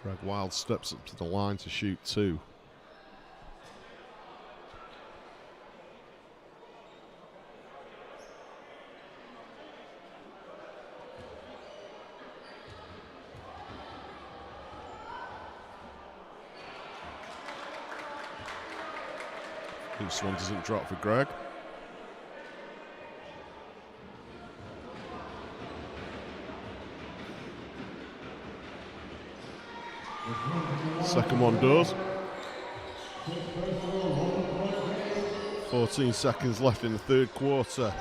A: Greg Wild steps up to the line to shoot 2. This one doesn't drop for Greg. Second one does. 14 seconds left in the third quarter.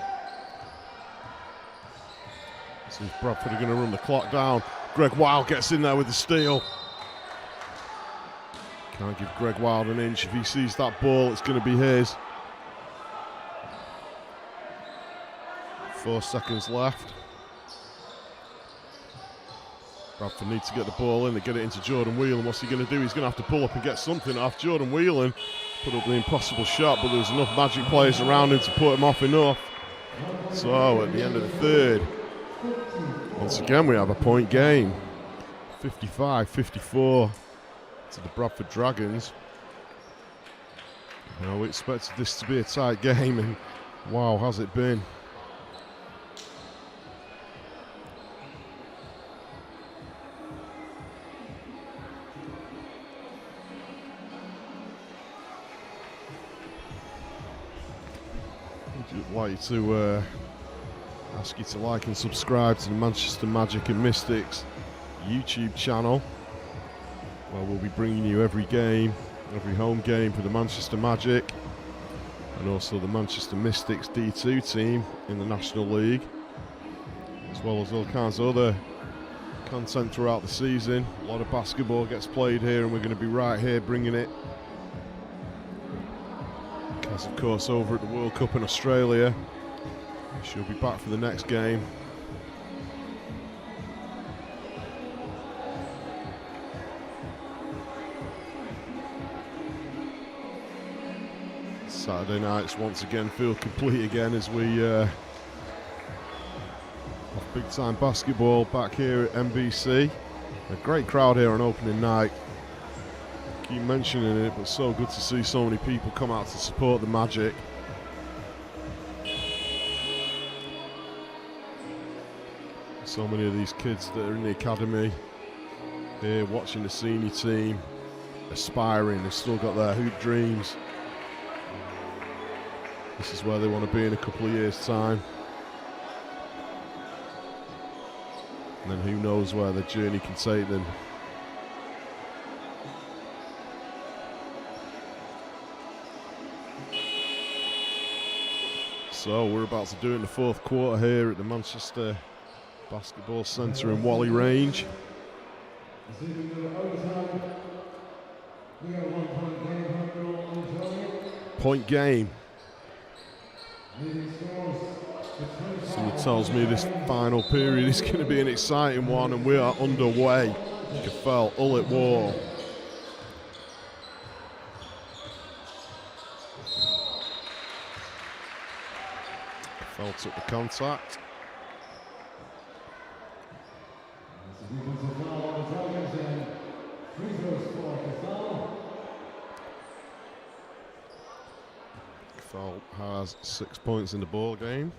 A: See if Bradford are going to run the clock down. Greg Wild gets in there with the steal. Can't give Greg Wild an inch. If he sees that ball, it's going to be his. 4 seconds left. Bradford need to get the ball in. They get it into Jordan Whelan. What's he going to do? He's going to have to pull up and get something off. Jordan Whelan put up the impossible shot, but there was enough Magic players around him to put him off enough. So at the end of the third, once again we have a point game. 55-54 to the Bradford Dragons. Now we expected this to be a tight game, and wow, has it been. I'd like to ask you to like and subscribe to the Manchester Magic and Mystics YouTube channel, where we'll be bringing you every game, every home game for the Manchester Magic, and also the Manchester Mystics D2 team in the National League, as well as all kinds of other content throughout the season. A lot of basketball gets played here, and we're going to be right here bringing it. As of course over at the World Cup in Australia, she'll be back for the next game. Saturday nights once again feel complete again as we have big time basketball back here at NBC. A great crowd here on opening night. Keep mentioning it, but so good to see so many people come out to support the Magic. So many of these kids that are in the academy here watching the senior team, aspiring, they've still got their hoop dreams. This is where they want to be in a couple of years' time. And then who knows where the journey can take them. So we're about to do it in the fourth quarter here at the Manchester Basketball Centre in Whalley Range. Point game. Someone tells me this final period is going to be an exciting one, and we are underway. Kafel, Ullet Wall. Kafel took the contact. Kafel has 6 points in the ball game.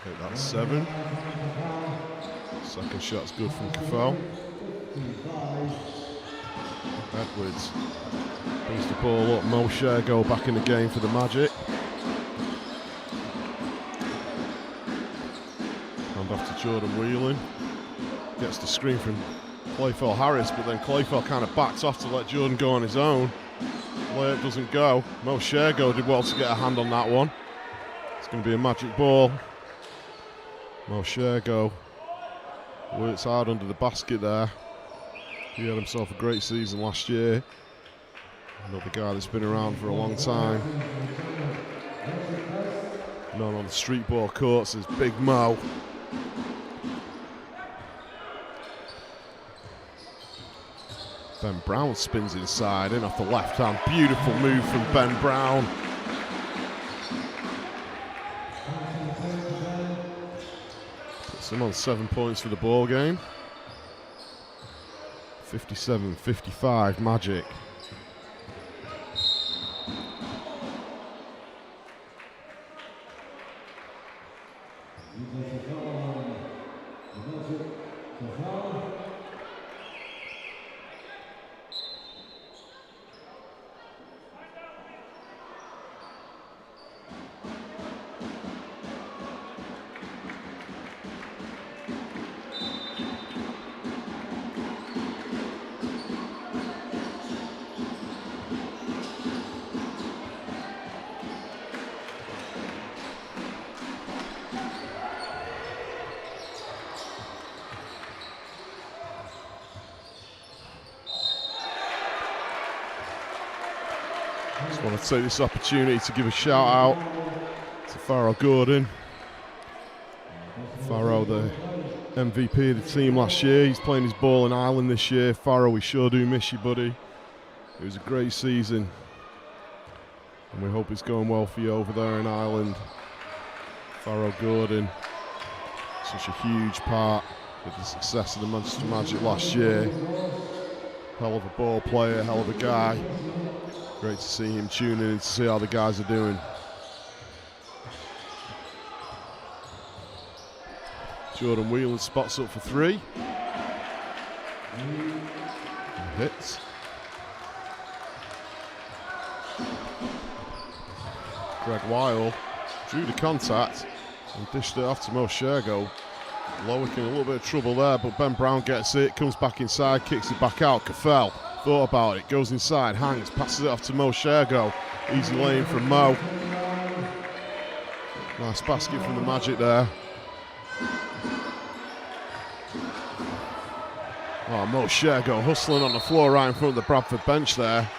A: Okay, that's 7. Second shot's good from Kafel. Edwards brings the ball up. Mo Shergo back in the game for the Magic. Hand off to Jordan Whelan. Gets the screen from Clayfell Harris, but then Clayfell kind of backs off to let Jordan go on his own. Layup doesn't go. Mo Shergo did well to get a hand on that one. It's going to be a Magic ball. Mo Shergo works hard under the basket there. He had himself a great season last year. Another guy that's been around for a long time. Known on the street ball courts as Big Mo. Ben Brown spins inside, in off the left hand. Beautiful move from Ben Brown. Puts him on 7 points for the ball game. 57-55 Magic. Just want to take this opportunity to give a shout out to Farrell Gordon. Farrell, the MVP of the team last year. He's playing his ball in Ireland this year. Farrell, we sure do miss you, buddy. It was a great season, and we hope it's going well for you over there in Ireland. Farrell Gordon, such a huge part of the success of the Manchester Magic last year. Hell of a ball player, hell of a guy. Great to see him tuning in to see how the guys are doing. Jordan Whelan spots up for three. And hits. Greg Weil drew the contact and dished it off to Mo Shergo. Lowick in a little bit of trouble there, but Ben Brown gets it, comes back inside, kicks it back out. Caffell thought about it, goes inside, hangs, passes it off to Mo Shergo. Easy lane from Mo. Nice basket from the Magic there. Oh, Mo Shergo hustling on the floor right in front of the Bradford bench there.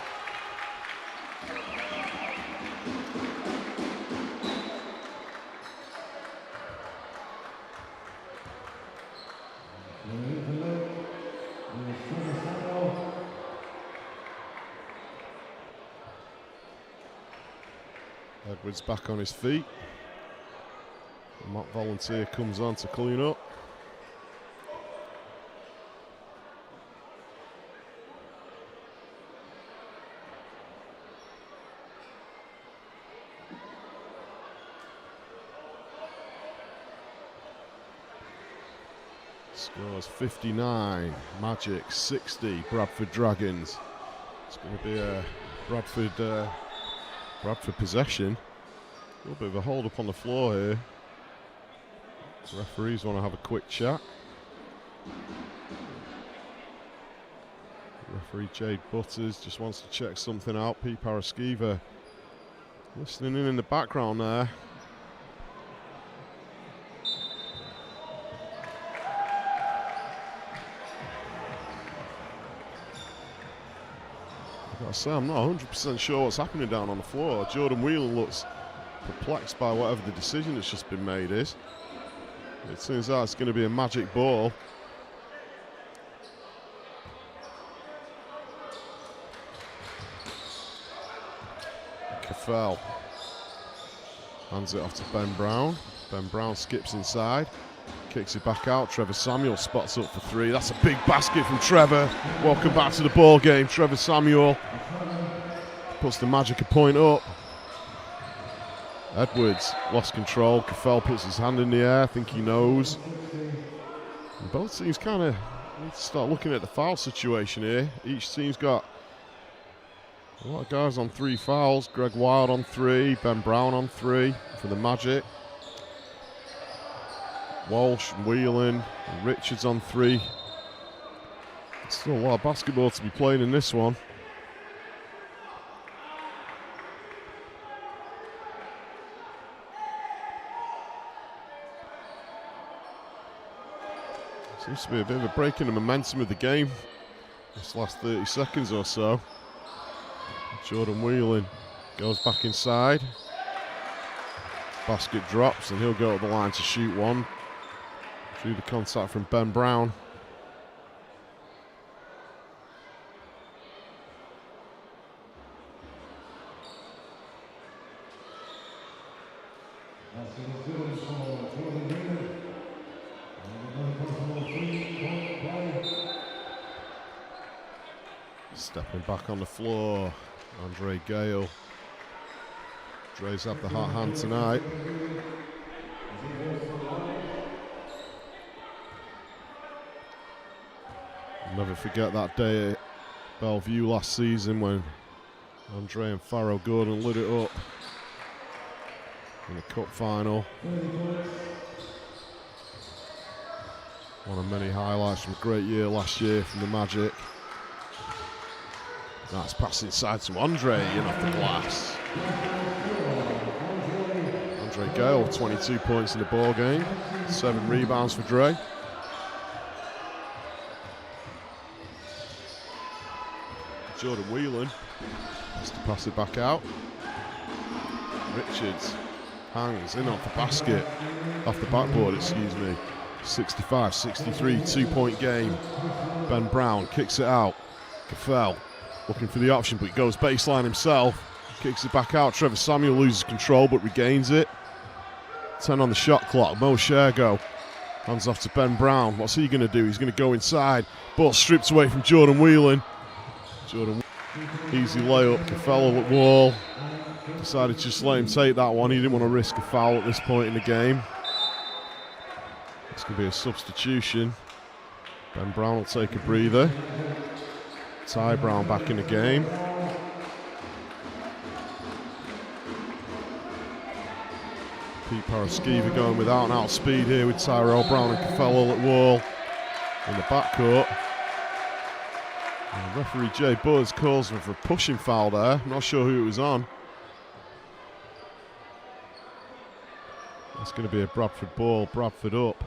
A: Edwards back on his feet. Matt Volunteer comes on to clean up. Scores 59, Magic 60, Bradford Dragons. It's going to be a Bradford possession. A little bit of a hold up on the floor here. The referees want to have a quick chat. Referee Jade Butters just wants to check something out. Pete Paraskiva listening in the background there. I've got to say, I'm not 100% sure what's happening down on the floor. Jordan Whelan looks perplexed by whatever the decision that's just been made is. It turns out it's going to be a Magic ball. Caffell hands it off to Ben Brown. Ben Brown skips inside, kicks it back out. Trevor Samuel spots up for three. That's a big basket from Trevor. Welcome back to the ball game. Trevor Samuel puts the Magic a point up. Edwards lost control. Caffell puts his hand in the air. I think he knows. And both teams kind of need to start looking at the foul situation here. Each team's got a lot of guys on 3 fouls. Greg Wild on 3, Ben Brown on 3 for the Magic. Walsh, Whelan, and Richards on 3. Still a lot of basketball to be played in this one. Seems to be a bit of a break in the momentum of the game this last 30 seconds or so. Jordan Whelan goes back inside. Basket drops and he'll go to the line to shoot one. Through the contact from Ben Brown. Stepping back on the floor, Andre Gale. Dre's had the hot hand tonight. I'll never forget that day at Bellevue last season when Andre and Farrell Gordon lit it up in the cup final. One of many highlights from a great year last year from the Magic. Nice pass inside to Andre, in off the glass. Andre Gale, 22 points in the ball game, 7 rebounds for Dre. Jordan Whelan has to pass it back out. Richards hangs in off the basket, off the backboard, excuse me. 65-63, 2-point game. Ben Brown kicks it out. Caffell looking for the option, but he goes baseline himself. Kicks it back out. Trevor Samuel loses control, but regains it. 10 on the shot clock. Mo Shergo hands off to Ben Brown. What's he going to do? He's going to go inside. Ball stripped away from Jordan Whelan. Easy layup. Caffell at wall. Decided to just let him take that one. He didn't want to risk a foul at this point in the game. It's going to be a substitution. Ben Brown will take a breather. Ty Brown back in the game. Pete Paraskiva going without and out speed here with Tyrell Brown and Caffell at wall in the backcourt. And referee Jay Buzz calls him for a pushing foul there. I'm not sure who it was on. It's going to be a Bradford ball. Bradford up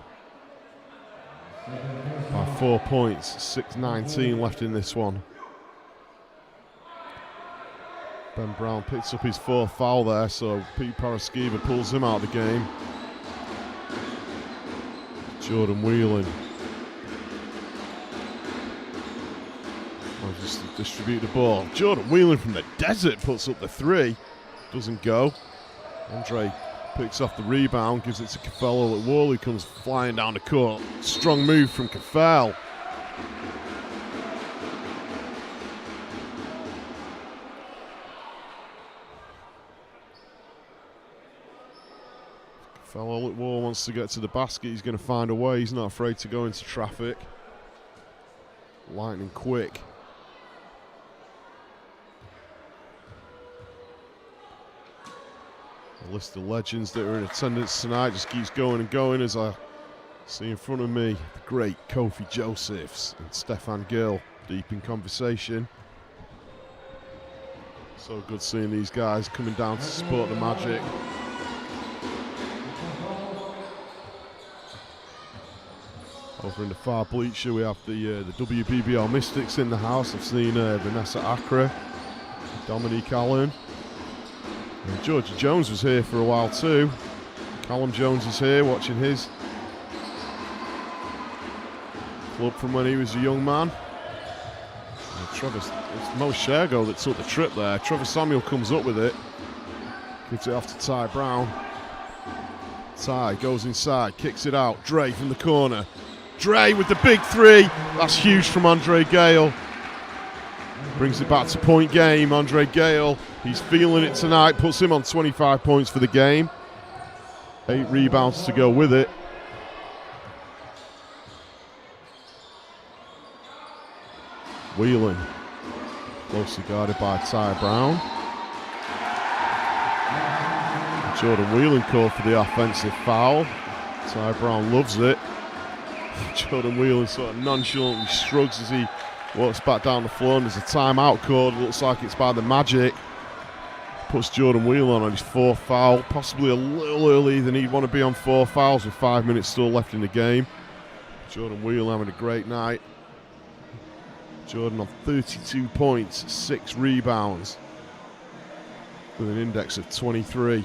A: by 4 points. 6:19 left in this one. Ben Brown picks up his 4th foul there, so Pete Paraskiva pulls him out of the game. Jordan Whelan. I'll just distribute the ball. Jordan Whelan from the desert puts up the 3. Doesn't go. Andre picks off the rebound, gives it to Caffell at wall, who comes flying down the court. Strong move from Caffell. Caffell at wall wants to get to the basket. He's going to find a way. He's not afraid to go into traffic. Lightning quick. The list of legends that are in attendance tonight just keeps going and going, as I see in front of me the great Kofi Josephs and Stefan Gill deep in conversation. So good seeing these guys coming down to support the Magic. Over in the far bleacher we have the WBBL Mystics in the house. I've seen Vanessa Accra, Dominique Allen. And Georgie Jones was here for a while too. Callum Jones is here watching his club from when he was a young man. It's Mo Shergo that took the trip there. Trevor Samuel comes up with it. Gives it off to Ty Brown. Ty goes inside, kicks it out. Dre from the corner. Dre with the big 3. That's huge from Andre Gale. Brings it back to point game. Andre Gale, he's feeling it tonight. Puts him on 25 points for the game. 8 rebounds to go with it. Whelan, closely guarded by Ty Brown. Jordan Whelan called for the offensive foul. Ty Brown loves it. Jordan Whelan sort of nonchalantly shrugs as he walks back down the floor, and there's a timeout called. It looks like it's by the Magic. Puts Jordan Whelan on his 4th foul, possibly a little early than he'd want to be on 4 fouls with 5 minutes still left in the game. Jordan Whelan having a great night. Jordan on 32 points, 6 rebounds, with an index of 23.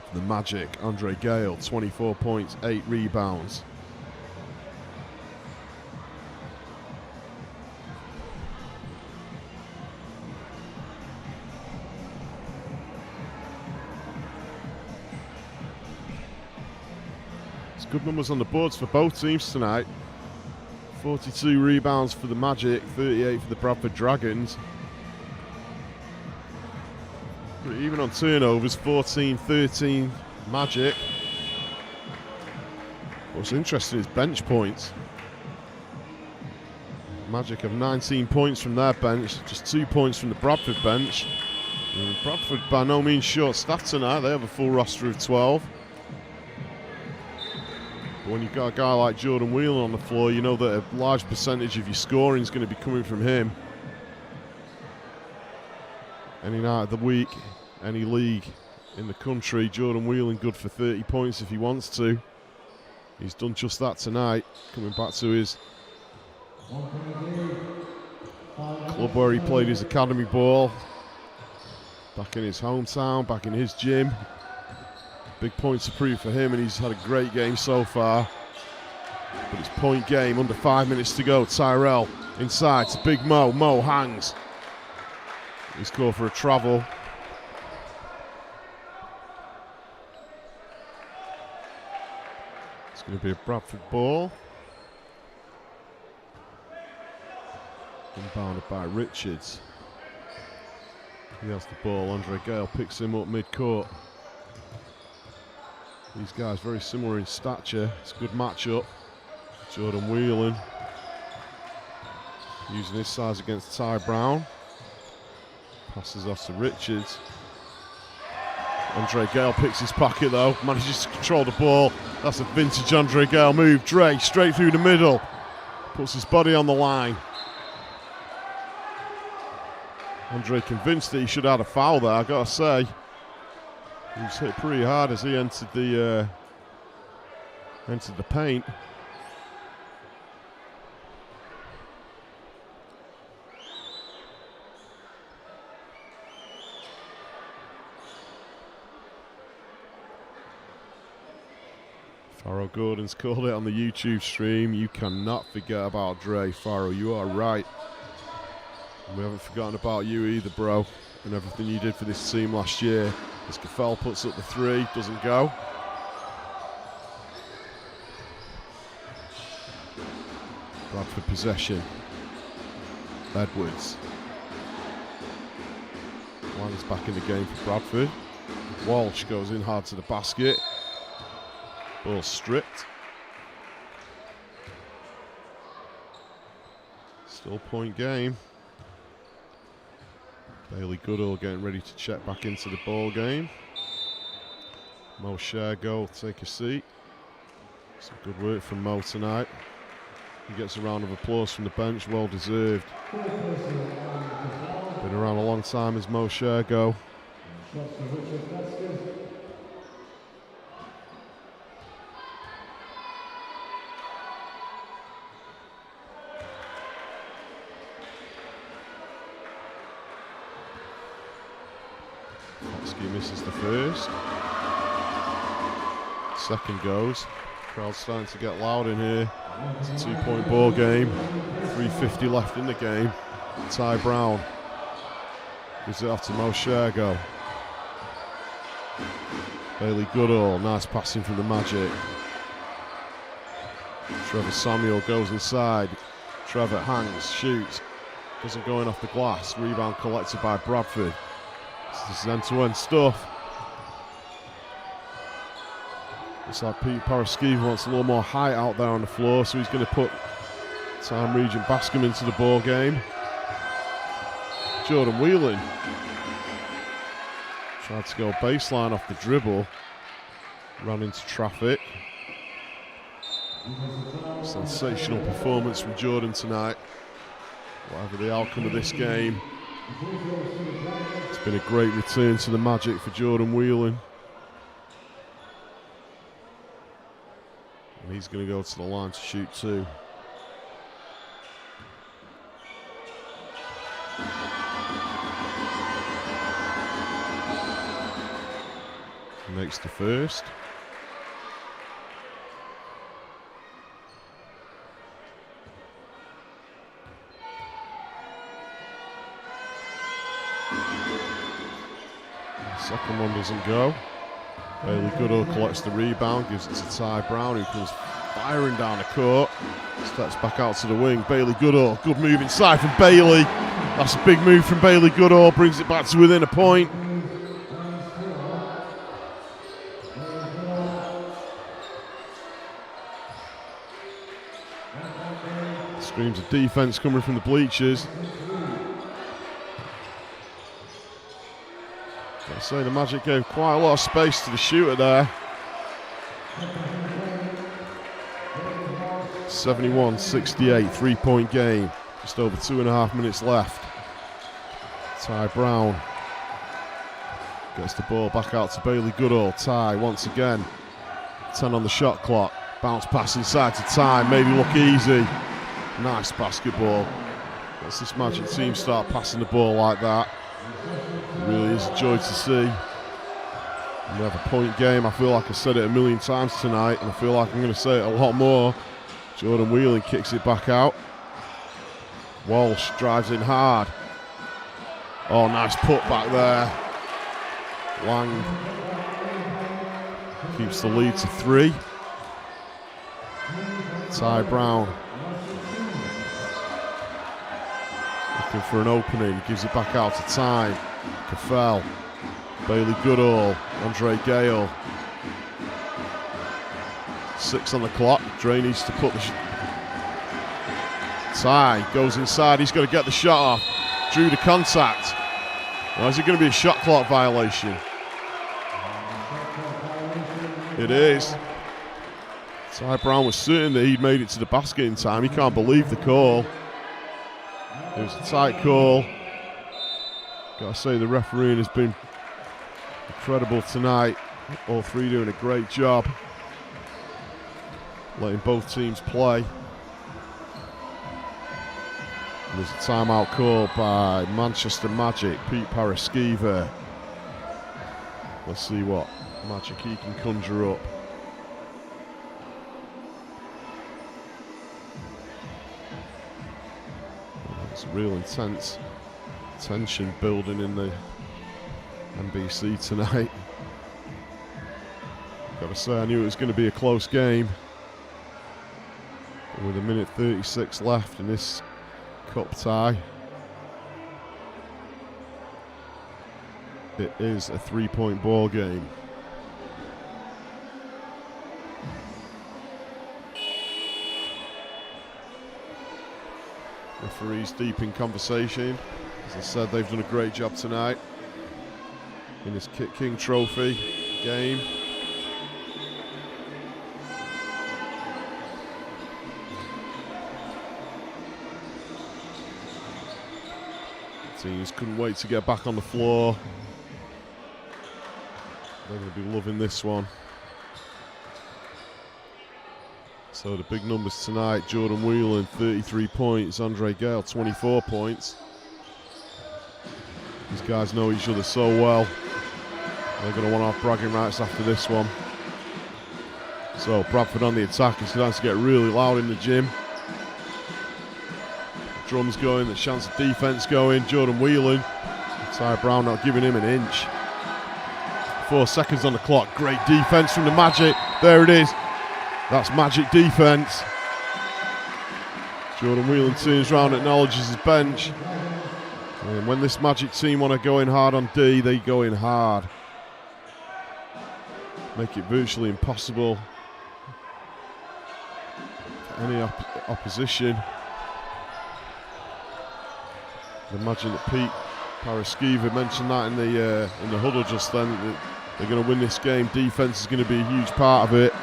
A: For the Magic, Andre Gale, 24 points, 8 rebounds. Good numbers on the boards for both teams tonight. 42 rebounds for the Magic, 38 for the Bradford Dragons. But even on turnovers, 14-13 Magic. What's interesting is bench points. Magic have 19 points from their bench, just 2 points from the Bradford bench. And Bradford by no means short-staffed tonight. They have a full roster of 12. But when you've got a guy like Jordan Whelan on the floor, you know that a large percentage of your scoring is going to be coming from him. Any night of the week, any league in the country, Jordan Whelan good for 30 points if he wants to. He's done just that tonight, coming back to his club where he played his academy ball. Back in his hometown, back in his gym. Big points to prove for him, and he's had a great game so far. But it's point game, under 5 minutes to go. Tyrell inside to Big Mo. Mo hangs. He's called for a travel. It's going to be a Bradford ball. Inbounded by Richards. He has the ball. Andre Gale picks him up mid-court. These guys very similar in stature. It's a good matchup. Jordan Whelan using his size against Ty Brown. Passes off to Richards. Andre Gale picks his pocket though. Manages to control the ball. That's a vintage Andre Gale move. Dre straight through the middle. Puts his body on the line. Andre convinced that he should have had a foul there, I gotta say. He was hit pretty hard as he entered the paint. Farrell Gordon's called it on the YouTube stream. You cannot forget about Dre. Farrell, you are right. And we haven't forgotten about you either, bro, and everything you did for this team last year. As Gaffel puts up the three, doesn't go. Bradford possession. Edwards. Lang's back in the game for Bradford. Walsh goes in hard to the basket. Ball stripped. Still point game. Bailey Goodall getting ready to check back into the ball game. Mo Shergo, take a seat. Some good work from Mo tonight. He gets a round of applause from the bench, well deserved. Been around a long time as Mo Shergo. He misses the first. Second goes. Crowd's starting to get loud in here. It's a 2-point ball game. 3:50 left in the game. Ty Brown gives it off to Mo Shergo. Bailey Goodall, nice passing from the Magic. Trevor Samuel goes inside. Trevor hangs, shoots. Doesn't go in off the glass. Rebound collected by Bradford. This is end-to-end stuff. Looks like Pete Paraskiva wants a little more height out there on the floor, so he's going to put Time Regent Bascom into the ball game. Jordan Whelan tried to go baseline off the dribble, ran into traffic. Sensational performance from Jordan tonight. Whatever the outcome of this game, it's been a great return to the Magic for Jordan Whelan. And he's going to go to the line to shoot two. Makes the first. Second one doesn't go. Bailey Goodall collects the rebound, gives it to Ty Brown, who comes firing down the court. Steps back out to the wing. Bailey Goodall, good move inside from Bailey. That's a big move from Bailey Goodall, brings it back to within a point. Screams of defense coming from the bleachers. I'd say the Magic gave quite a lot of space to the shooter there. 71-68, 3-point game. Just over 2.5 minutes left. Ty Brown gets the ball back out to Bailey Goodall. Ty once again. 10 on the shot clock. Bounce pass inside to Ty. Maybe look easy. Nice basketball. Let's this Magic team start passing the ball like that. It really is a joy to see. We have a point game. I feel like I said it a million times tonight, and I feel like I'm going to say it a lot more. Jordan Whelan kicks it back out. Walsh drives in hard. Oh, nice put back there. Lang keeps the lead to 3. Ty Brown looking for an opening, gives it back out to Ty. Caffell, Bailey Goodall, Andre Gale. 6 on the clock. Dre needs to put the Ty goes inside. He's got to get the shot off. Drew the contact. Now, is it going to be a shot clock violation? It is. Ty Brown was certain that he'd made it to the basket in time. He can't believe the call. It was a tight call. Got to say, the refereeing has been incredible tonight. All 3 doing a great job, letting both teams play. And there's a timeout call by Manchester Magic, Pete Paraskiva. Let's see what Magic he can conjure up. It's real intense tension building in the NBC tonight. Gotta say, I knew it was going to be a close game. And with 1:36 left in this cup tie, it is a 3-point ball game. Referees deep in conversation. As I said, they've done a great job tonight in this Kit King Trophy game. Teams couldn't wait to get back on the floor. They're going to be loving this one. So the big numbers tonight: Jordan Whelan 33 points, Andre Gale 24 points. These guys know each other so well. They're going to want to have bragging rights after this one. So Bradford on the attack. It's going to get really loud in the gym. Drums going, the chance of defense going. Jordan Whelan, Ty Brown not giving him an inch. 4 seconds on the clock. Great defense from the Magic. There it is. That's Magic defense. Jordan Whelan turns around, acknowledges his bench. And when this Magic team want to go in hard on D, they go in hard. Make it virtually impossible for any opposition. Imagine that Pete Paraskiva mentioned that in the huddle just then. That they're going to win this game. Defense is going to be a huge part of it.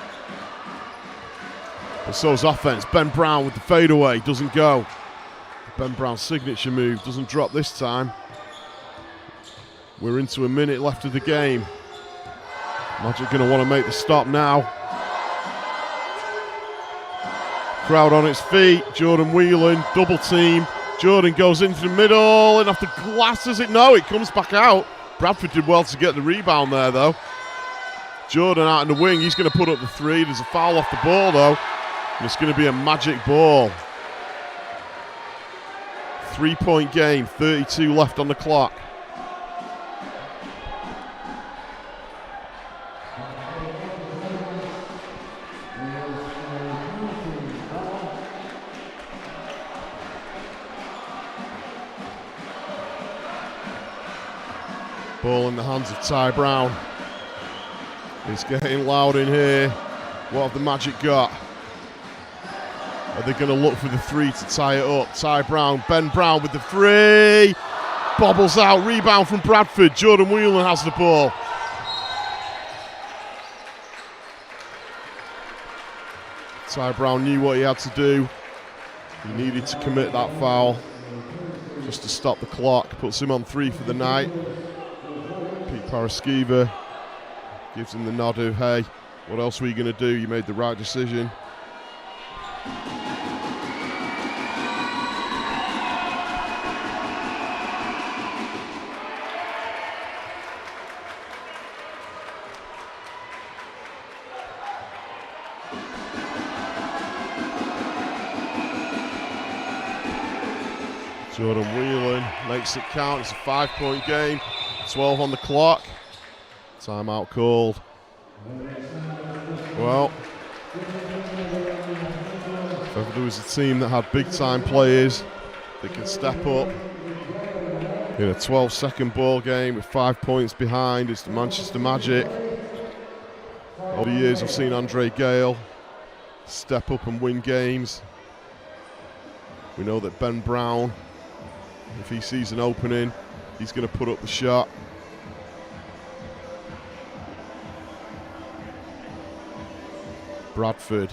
A: But so's offense. Ben Brown with the fadeaway doesn't go. Ben Brown's signature move doesn't drop this time. We're into a minute left of the game. Magic going to want to make the stop now. Crowd on its feet. Jordan Whelan, double team. Jordan goes into the middle and off the glass, does it? No, it comes back out. Bradford did well to get the rebound there, though. Jordan out in the wing, he's going to put up the 3. There's a foul off the ball, though. And it's going to be a Magic ball. 3-point game, 32 left on the clock. Ball in the hands of Ty Brown. It's getting loud in here. What have the Magic got? Are they going to look for the 3 to tie it up? Ty Brown, Ben Brown with the 3. Bobbles out, rebound from Bradford. Jordan Whelan has the ball. Ty Brown knew what he had to do. He needed to commit that foul just to stop the clock. Puts him on 3 for the night. Pete Paraskiva gives him the nod of, hey, what else were you going to do? You made the right decision. Jordan Whelan makes it count. It's a 5-point game. 12 on the clock. Timeout called. Well, if ever there was a team that had big-time players that can step up in a 12-second ball game with 5 points behind, it's the Manchester Magic. Over the years, I've seen Andre Gale step up and win games. We know that Ben Brown, if he sees an opening, he's going to put up the shot. Bradford,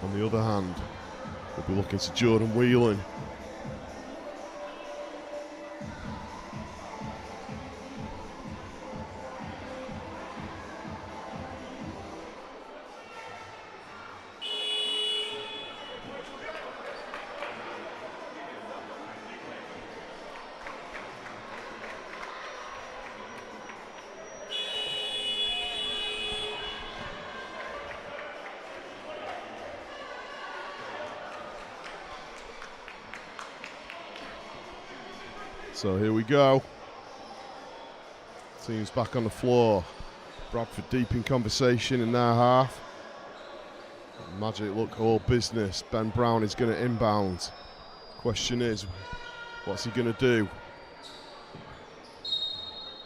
A: on the other hand, will be looking to Jordan Whelan. So here we go. Team's back on the floor. Bradford deep in conversation in their half. Magic look all business. Ben Brown is going to inbound. Question is, what's he going to do?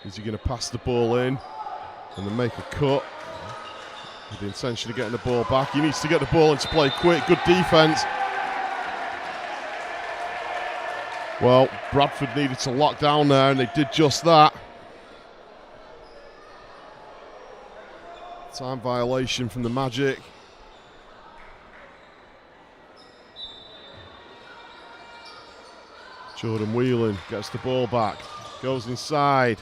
A: Is he going to pass the ball in and then make a cut with the intention of getting the ball back? He needs to get the ball into play quick. Good defense. Well, Bradford needed to lock down there, and they did just that. Time violation from the Magic. Jordan Whelan gets the ball back, goes inside.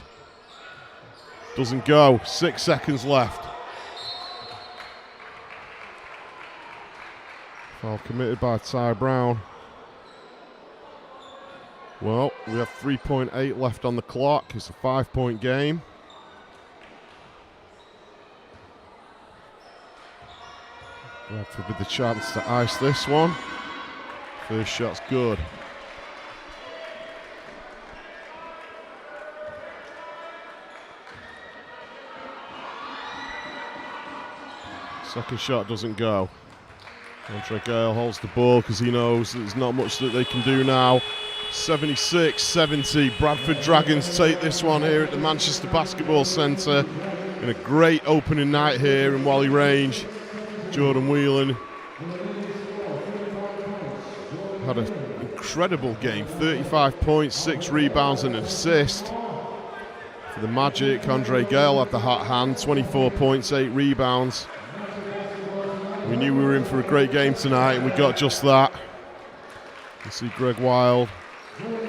A: Doesn't go. 6 seconds left. Foul committed by Ty Brown. Well, we have 3.8 left on the clock. It's a 5-point game. Bradford with the chance to ice this one. First shot's good. Second shot doesn't go. Andre Gale holds the ball because he knows there's not much that they can do now. 76-70, Bradford Dragons take this one here at the Manchester Basketball Centre in a great opening night here in Whalley Range. Jordan Whelan had an incredible game, 35 points, 6 rebounds and an assist. For the Magic, Andre Gale had the hot hand, 24 points, 8 rebounds. We knew we were in for a great game tonight and we got just that. You see Greg Wild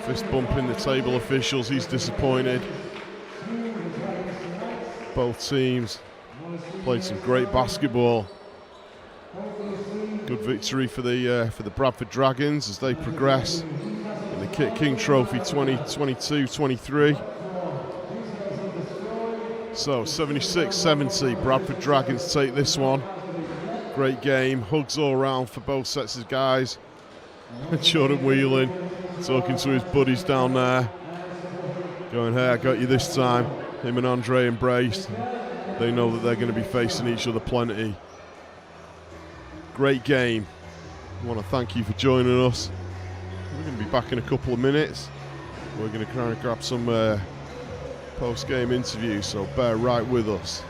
A: fist bumping the table officials, he's disappointed. Both teams played some great basketball. Good victory for the Bradford Dragons as they progress in the Kit King Trophy 2022-23. So 76-70, Bradford Dragons take this one. Great game, hugs all around for both sets of guys. Jordan Whelan talking to his buddies down there, going, hey, I got you this time. Him and Andre embraced. They know that they're going to be facing each other plenty. Great game. I want to thank you for joining us. We're going to be back in a couple of minutes. We're going to try and grab some post-game interviews, so bear right with us.